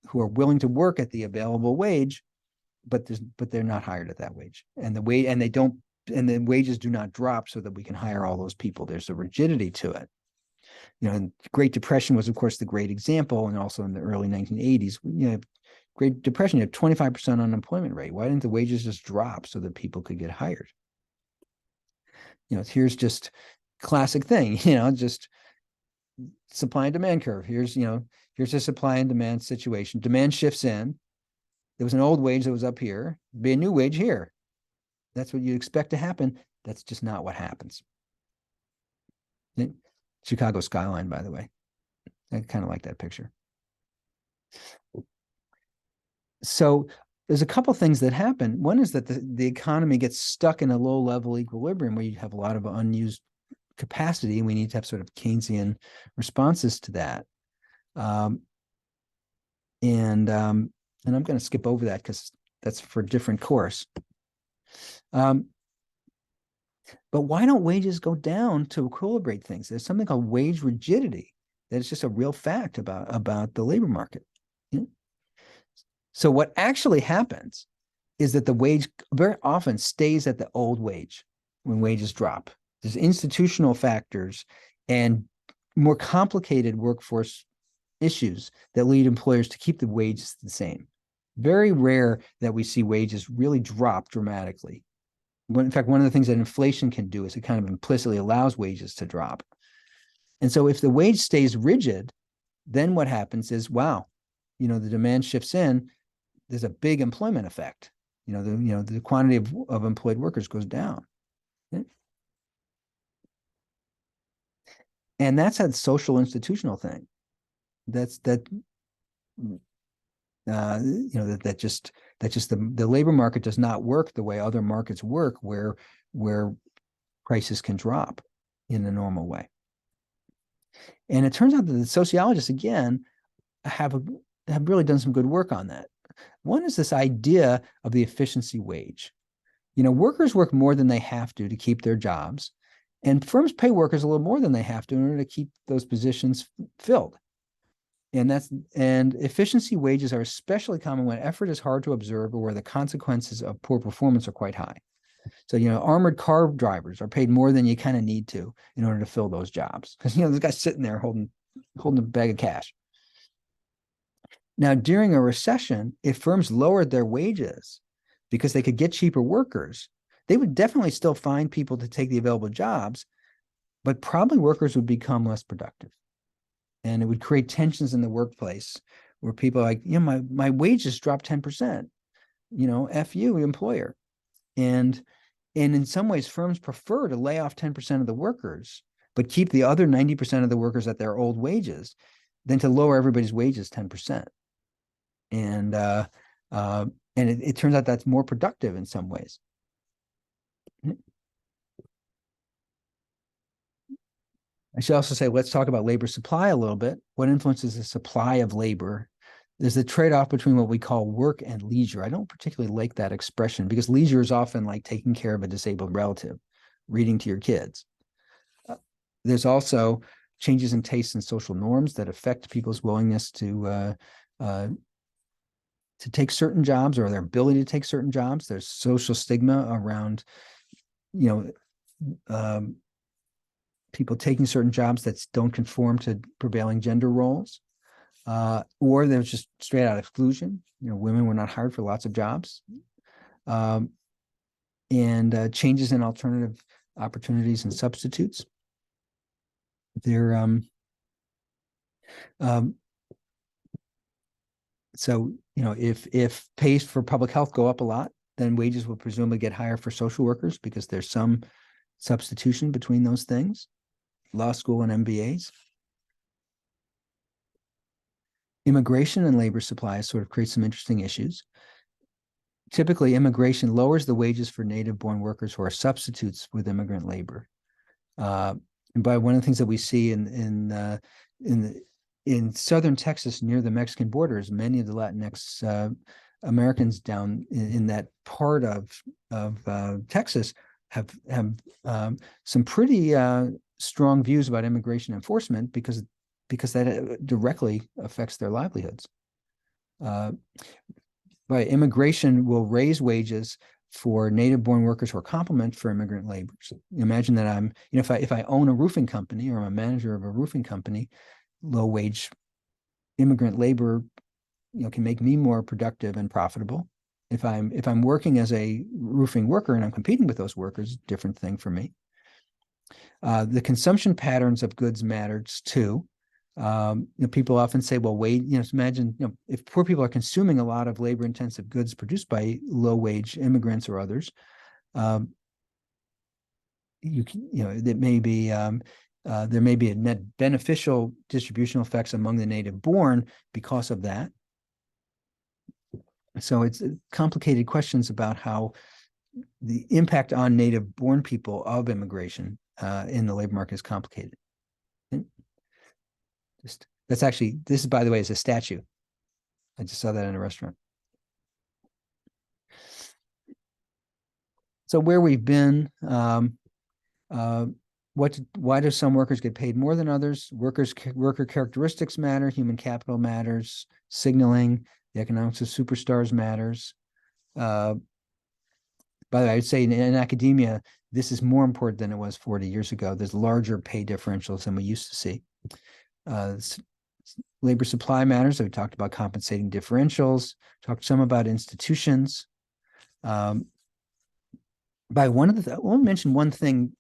who are willing to work at the available wage, but they're not hired at that wage. And the wages do not drop so that we can hire all those people. There's a rigidity to it. And Great Depression was, of course, the great example, and also in the early 1980s, Great Depression, you had 25% unemployment rate. Why didn't the wages just drop so that people could get hired? Here's just classic thing, just supply and demand curve. Here's a supply and demand situation. Demand shifts in. There was an old wage that was up here, be a new wage here. That's what you expect to happen. That's just not what happens. Chicago skyline, by the way. I kind of like that picture. So there's a couple things that happen. One is that the economy gets stuck in a low level equilibrium where you have a lot of unused capacity, and we need to have sort of Keynesian responses to that. And I'm going to skip over that because that's for a different course. But why don't wages go down to equilibrate things? There's something called wage rigidity that is just a real fact about the labor market. So what actually happens is that the wage very often stays at the old wage when wages drop. There's institutional factors and more complicated workforce issues that lead employers to keep the wages the same. Very rare that we see wages really drop dramatically. In fact, one of the things that inflation can do is it kind of implicitly allows wages to drop. And so if the wage stays rigid, then what happens is, wow, the demand shifts in, there's a big employment effect. The quantity of employed workers goes down. And that's a social institutional thing. That's just the labor market does not work the way other markets work, where prices can drop in a normal way. And it turns out that the sociologists, again, have really done some good work on that. One is this idea of the efficiency wage. Workers work more than they have to keep their jobs, and firms pay workers a little more than they have to in order to keep those positions filled. And efficiency wages are especially common when effort is hard to observe or where the consequences of poor performance are quite high. So, armored car drivers are paid more than you kind of need to in order to fill those jobs. Because, this guy's sitting there holding a bag of cash. Now, during a recession, if firms lowered their wages because they could get cheaper workers, they would definitely still find people to take the available jobs, but probably workers would become less productive. And it would create tensions in the workplace where people are like, my wages dropped 10%. F you, employer. And in some ways, firms prefer to lay off 10% of the workers, but keep the other 90% of the workers at their old wages than to lower everybody's wages 10%. And it turns out that's more productive in some ways. I should also say, let's talk about labor supply a little bit. What influences the supply of labor? There's a trade-off between what we call work and leisure. I don't particularly like that expression because leisure is often like taking care of a disabled relative, reading to your kids. There's also changes in tastes and social norms that affect people's willingness to take certain jobs or their ability to take certain jobs. There's social stigma around, people taking certain jobs that don't conform to prevailing gender roles, or there's just straight out exclusion. Women were not hired for lots of jobs, and changes in alternative opportunities and substitutes. So if pays for public health go up a lot, then wages will presumably get higher for social workers because there's some substitution between those things. Law school and MBAs. Immigration and labor supply sort of create some interesting issues. Typically, immigration lowers the wages for native-born workers who are substitutes with immigrant labor. And by one of the things that we see in southern Texas near the Mexican borders, many of the Latinx Americans down in that part of Texas have some pretty strong views about immigration enforcement because that directly affects their livelihoods. But immigration will raise wages for native-born workers who are complement for immigrant labor. So imagine that I'm, if I own a roofing company or I'm a manager of a roofing company, low-wage immigrant labor, can make me more productive and profitable. If I'm working as a roofing worker and I'm competing with those workers, different thing for me. The consumption patterns of goods matters too. People often say, well, imagine, if poor people are consuming a lot of labor-intensive goods produced by low-wage immigrants or others, there may be a net beneficial distributional effects among the native-born because of that. So it's complicated questions about how the impact on native-born people of immigration in the labor market is complicated. This, by the way, is a statue. I just saw that in a restaurant. So where we've been, why do some workers get paid more than others? Worker characteristics matter, human capital matters, signaling, the economics of superstars matters. By the way, I'd say in academia, this is more important than it was 40 years ago. There's larger pay differentials than we used to see. Labor supply matters. So we talked about compensating differentials, talked some about institutions. I want to mention one thing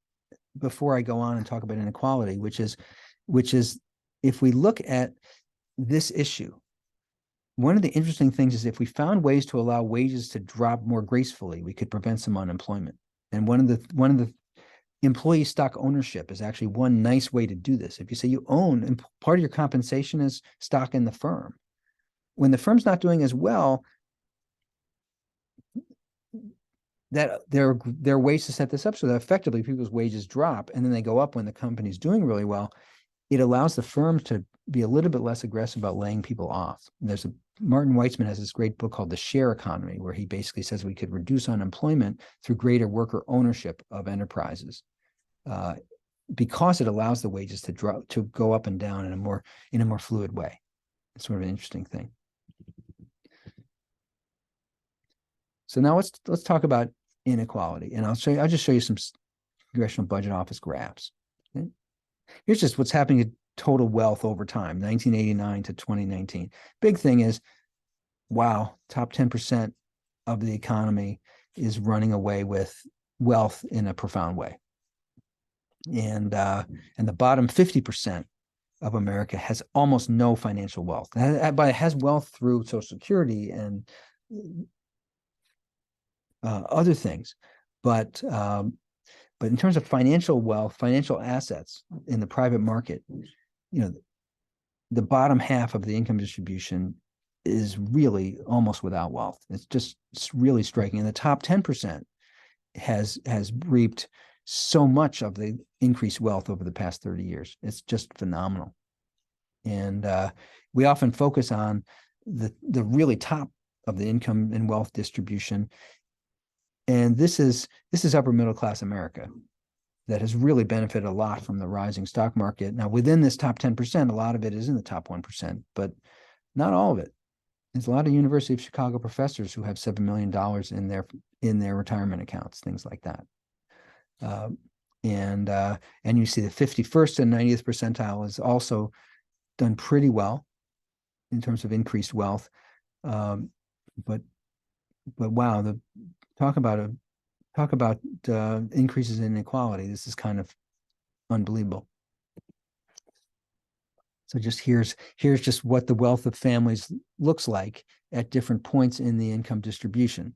before I go on and talk about inequality, which is if we look at this issue, one of the interesting things is if we found ways to allow wages to drop more gracefully, we could prevent some unemployment. And one of the employee stock ownership is actually one nice way to do this. If you say you own, and part of your compensation is stock in the firm, when the firm's not doing as well, that there are ways to set this up so that effectively people's wages drop and then they go up when the company's doing really well. It allows the firm to be a little bit less aggressive about laying people off. Martin Weitzman has this great book called The Share Economy, where he basically says we could reduce unemployment through greater worker ownership of enterprises, because it allows the wages to go up and down in a more fluid way. It's sort of an interesting thing. So now let's talk about inequality, and I'll just show you some Congressional Budget Office graphs. Okay? Here's just what's happening to total wealth over time, 1989 to 2019. Big thing is, wow, top 10% of the economy is running away with wealth in a profound way. And the bottom 50% of America has almost no financial wealth. But it has wealth through Social Security and other things. But in terms of financial wealth, financial assets in the private market, the bottom half of the income distribution is really almost without wealth. It's really striking. And the top 10% has reaped so much of the increased wealth over the past 30 years. It's just phenomenal. And we often focus on the really top of the income and wealth distribution. And this is upper middle class America that has really benefited a lot from the rising stock market. Now, within this top 10%, a lot of it is in the top 1%, but not all of it. There's a lot of University of Chicago professors who have $7 million in their retirement accounts, things like that. And you see the 51st and 90th percentile has also done pretty well in terms of increased wealth. But wow, talk about increases in inequality. This is kind of unbelievable. So here's just what the wealth of families looks like at different points in the income distribution.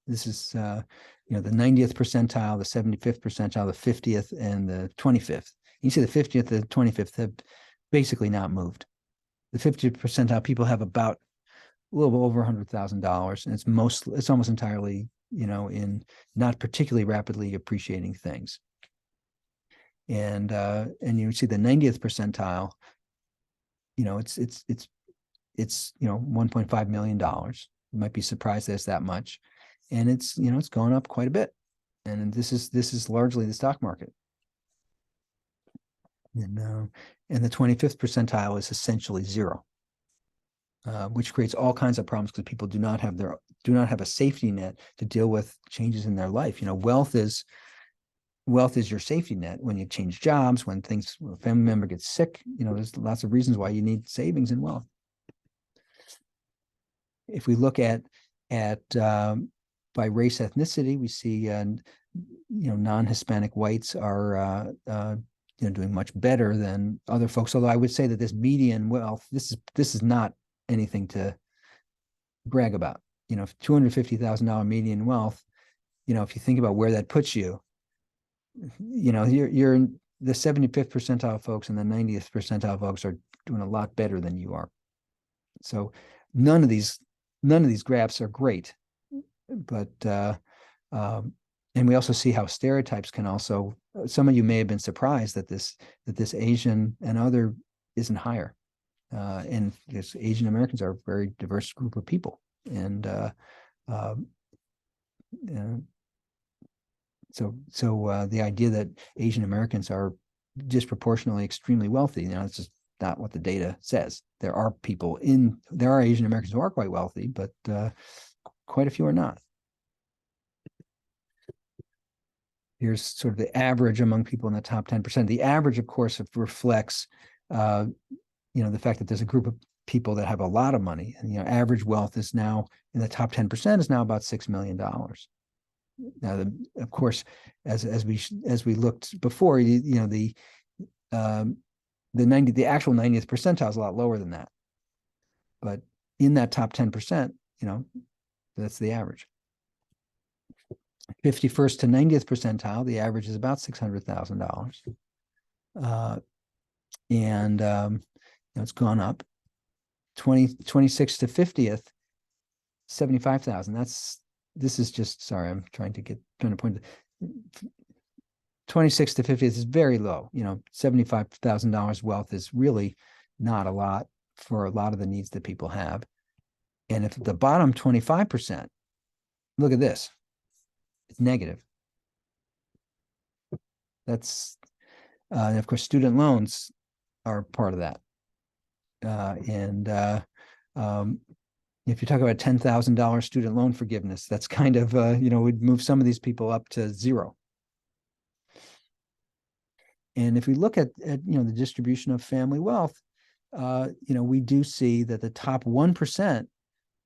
This is the 90th percentile, the 75th percentile, the 50th, and the 25th. You see the 50th and the 25th have basically not moved. The 50th percentile people have about a little over $100,000, and it's almost entirely in not particularly rapidly appreciating things. And you see the 90th percentile, it's $1.5 million. You might be surprised there's that much, and it's gone up quite a bit. And this is largely the stock market. And the 25th percentile is essentially zero, which creates all kinds of problems because people do not have a safety net to deal with changes in their life. Wealth is your safety net when you change jobs, when a family member gets sick. There's lots of reasons why you need savings and wealth. If we look at by race ethnicity, we see non-Hispanic whites are doing much better than other folks. Although I would say that this median wealth, this is not anything to brag about. $250,000 median wealth, if you think about where that puts you, you're in the 75th percentile folks and the 90th percentile folks are doing a lot better than you are. So none of these graphs are great, but and we also see how stereotypes can also. Some of you may have been surprised that this Asian and other isn't higher, and because Asian Americans are a very diverse group of people, and so the idea that Asian Americans are disproportionately extremely wealthy, it's just not what the data says. There are Asian Americans who are quite wealthy, but quite a few are not. Here's sort of the average among people in the top 10%. The average, of course, reflects the fact that there's a group of people that have a lot of money. And average wealth is now in the top 10% is now about $6 million. Now, of course, as we looked before, the actual 90th percentile is a lot lower than that. But in that top 10%, that's the average. 51st to 90th percentile, the average is about $600,000. And it's gone up. 26th to 50th, 75,000. This is just, sorry, I'm trying to point. 26 to 50th is very low. $75,000 wealth is really not a lot for a lot of the needs that people have. And if the bottom 25%, look at this, it's negative. That's, and of course, student loans are part of that. If you talk about $10,000 student loan forgiveness, that's kind of, would move some of these people up to zero. And if we look at the distribution of family wealth, we do see that the top 1%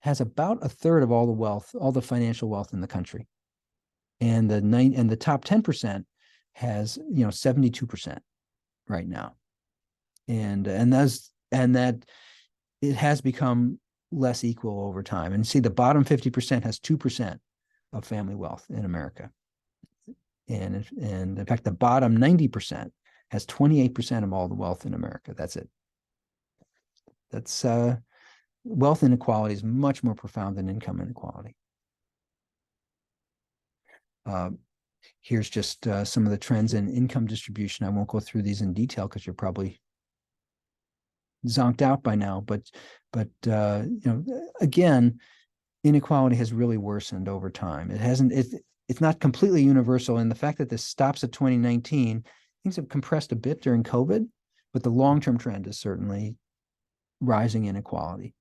has about a third of all the wealth, all the financial wealth in the country. And the top 10% has, 72% right now. And that it has become less equal over time. And see, the bottom 50% has 2%, of family wealth in America. And in fact, the bottom 90% has 28% of all the wealth in America. That's it. That's wealth inequality is much more profound than income inequality. Here's just some of the trends in income distribution. I won't go through these in detail because you're probably zonked out by now. But again, inequality has really worsened over time. It hasn't. It's not completely universal, and the fact that this stops at 2019, things have compressed a bit during COVID, but the long-term trend is certainly rising inequality.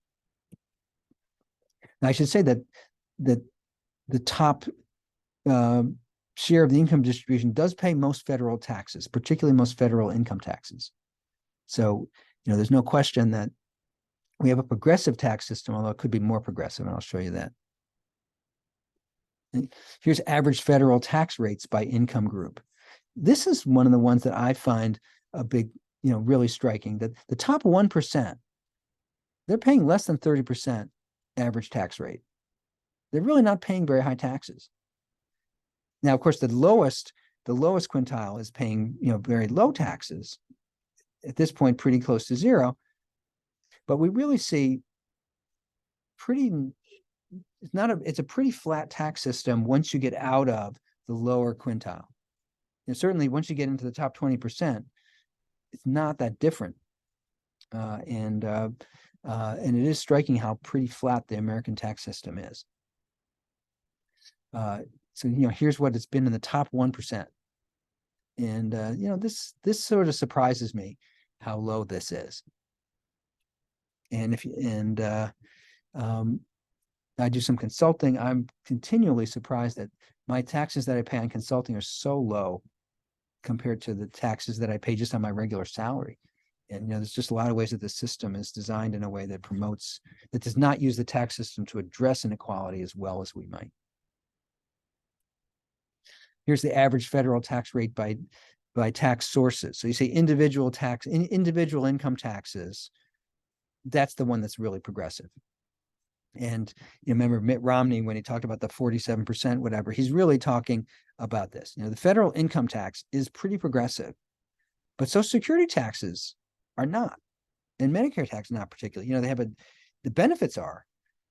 Now, I should say that the top share of the income distribution does pay most federal taxes, particularly most federal income taxes. So, there's no question that we have a progressive tax system, although it could be more progressive, and I'll show you that. And here's average federal tax rates by income group. This is one of the ones that I find a big, really striking, that the top 1%, they're paying less than 30% average tax rate. They're really not paying very high taxes. Now, of course, the lowest quintile is paying, very low taxes. At this point, pretty close to zero. But we really see it's a pretty flat tax system once you get out of the lower quintile. And certainly once you get into the top 20%, it's not that different. And it is striking how pretty flat the American tax system is. So here's what it's been in the top 1%. And this sort of surprises me how low this is. And I do some consulting. I'm continually surprised that my taxes that I pay on consulting are so low compared to the taxes that I pay just on my regular salary. And there's just a lot of ways that the system is designed in a way that does not use the tax system to address inequality as well as we might. Here's the average federal tax rate by tax sources. So you say individual income taxes. That's the one that's really progressive. And you remember Mitt Romney, when he talked about the 47%, whatever, he's really talking about this. The federal income tax is pretty progressive, but Social Security taxes are not, and Medicare tax not particularly. They have the benefits are,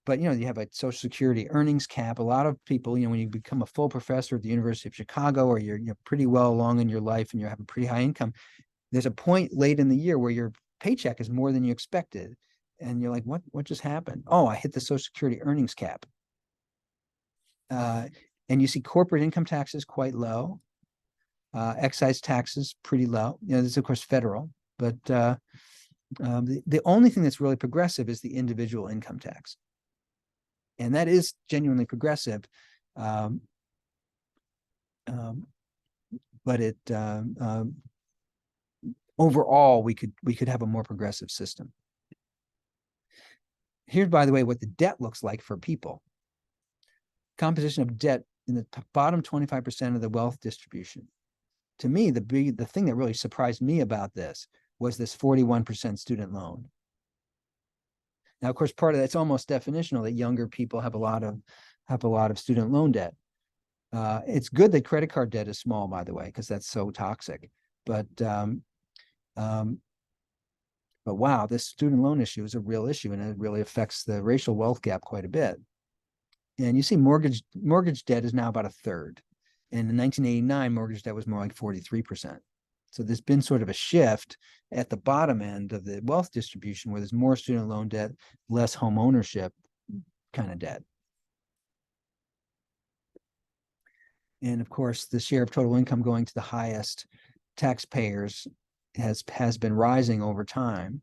but you have a Social Security earnings cap. A lot of people, when you become a full professor at the University of Chicago, or you're pretty well along in your life and you have a pretty high income, there's a point late in the year where your paycheck is more than you expected. And you're like, what just happened? Oh, I hit the Social Security earnings cap. And you see corporate income taxes quite low. Excise taxes pretty low. This is, of course, federal. But the only thing that's really progressive is the individual income tax. And that is genuinely progressive. But it overall, we could have a more progressive system. Here's, by the way, what the debt looks like for people. Composition of debt in the bottom 25% of the wealth distribution. To me, the thing that really surprised me about this was this 41% student loan. Now, of course, part of that's almost definitional that younger people have a lot of student loan debt. It's good that credit card debt is small, by the way, because that's so toxic. But wow, this student loan issue is a real issue, and it really affects the racial wealth gap quite a bit. And you see mortgage debt is now about a third. And in 1989, mortgage debt was more like 43%. So there's been sort of a shift at the bottom end of the wealth distribution where there's more student loan debt, less home ownership kind of debt. And of course, the share of total income going to the highest taxpayers has been rising over time.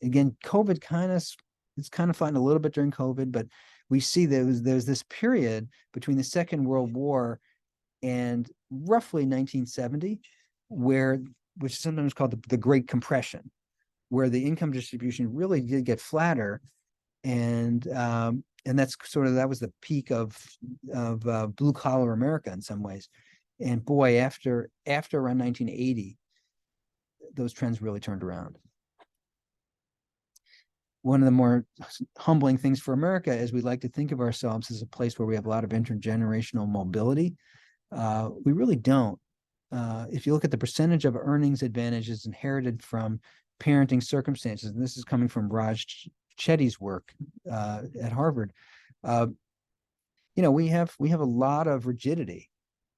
Again, COVID it's kind of flattened a little bit during COVID, but we see there's this period between the Second World War and roughly 1970, which is sometimes called the Great Compression, where the income distribution really did get flatter, and that was the peak of blue collar America in some ways. And boy, after around 1980, those trends really turned around. one of the more humbling things for America is we like to think of ourselves as a place where we have a lot of intergenerational mobility. We really don't. If you look at the percentage of earnings advantages inherited from parenting circumstances, and this is coming from Raj Chetty's work at Harvard, we have a lot of rigidity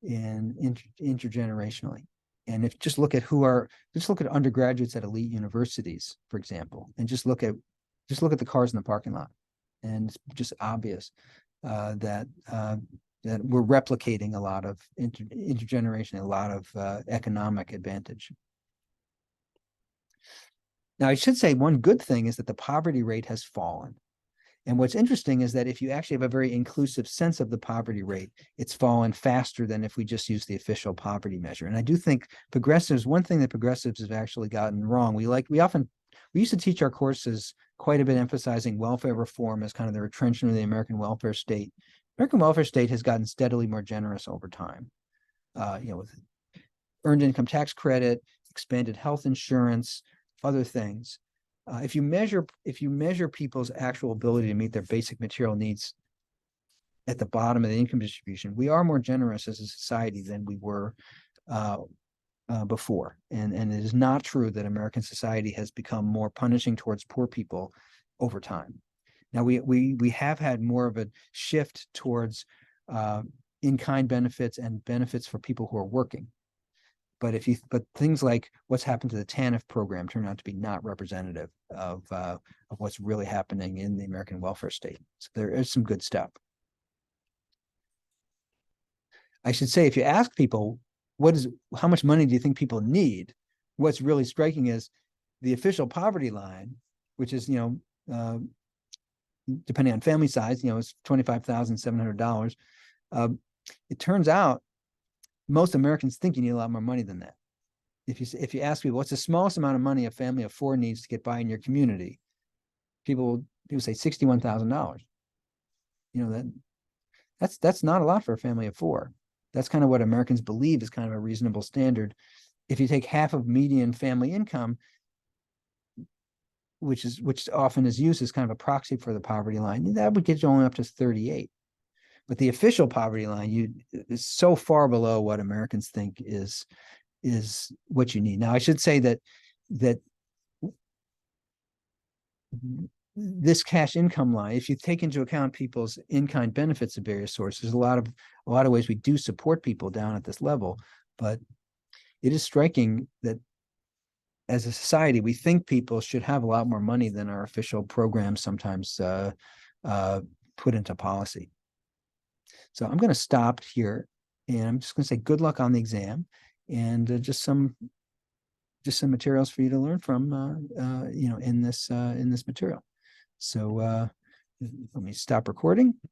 intergenerationally. And if just look at undergraduates at elite universities, for example, and just look at the cars in the parking lot, and it's just obvious that we're replicating a lot of intergenerational, a lot of economic advantage. Now, I should say one good thing is that the poverty rate has fallen. And what's interesting is that if you actually have a very inclusive sense of the poverty rate, it's fallen faster than if we just use the official poverty measure. And I do think one thing that progressives have actually gotten wrong, we used to teach our courses quite a bit emphasizing welfare reform as kind of the retrenchment of the American welfare state. American welfare state has gotten steadily more generous over time, with earned income tax credit, expanded health insurance, other things. If you measure people's actual ability to meet their basic material needs at the bottom of the income distribution, we are more generous as a society than we were before. And it is not true that American society has become more punishing towards poor people over time. Now, we have had more of a shift towards in-kind benefits and benefits for people who are working. But things like what's happened to the TANF program turn out to be not representative of what's really happening in the American welfare state. So there is some good stuff. I should say, if you ask people, how much money do you think people need? What's really striking is the official poverty line, which is, depending on family size, it's $25,700. It turns out most Americans think you need a lot more money than that. If you ask people what's the smallest amount of money a family of four needs to get by in your community, people say $61,000. That's not a lot for a family of four. That's kind of what Americans believe is kind of a reasonable standard. If you take half of median family income, which often is used as kind of a proxy for the poverty line, that would get you only up to 38. But the official poverty line is so far below what Americans think is what you need. Now, I should say that this cash income line, if you take into account people's in-kind benefits of various sources, a lot of ways we do support people down at this level. But it is striking that as a society, we think people should have a lot more money than our official programs sometimes put into policy. So I'm going to stop here, and I'm just going to say good luck on the exam, and just some materials for you to learn from, in this material. So let me stop recording.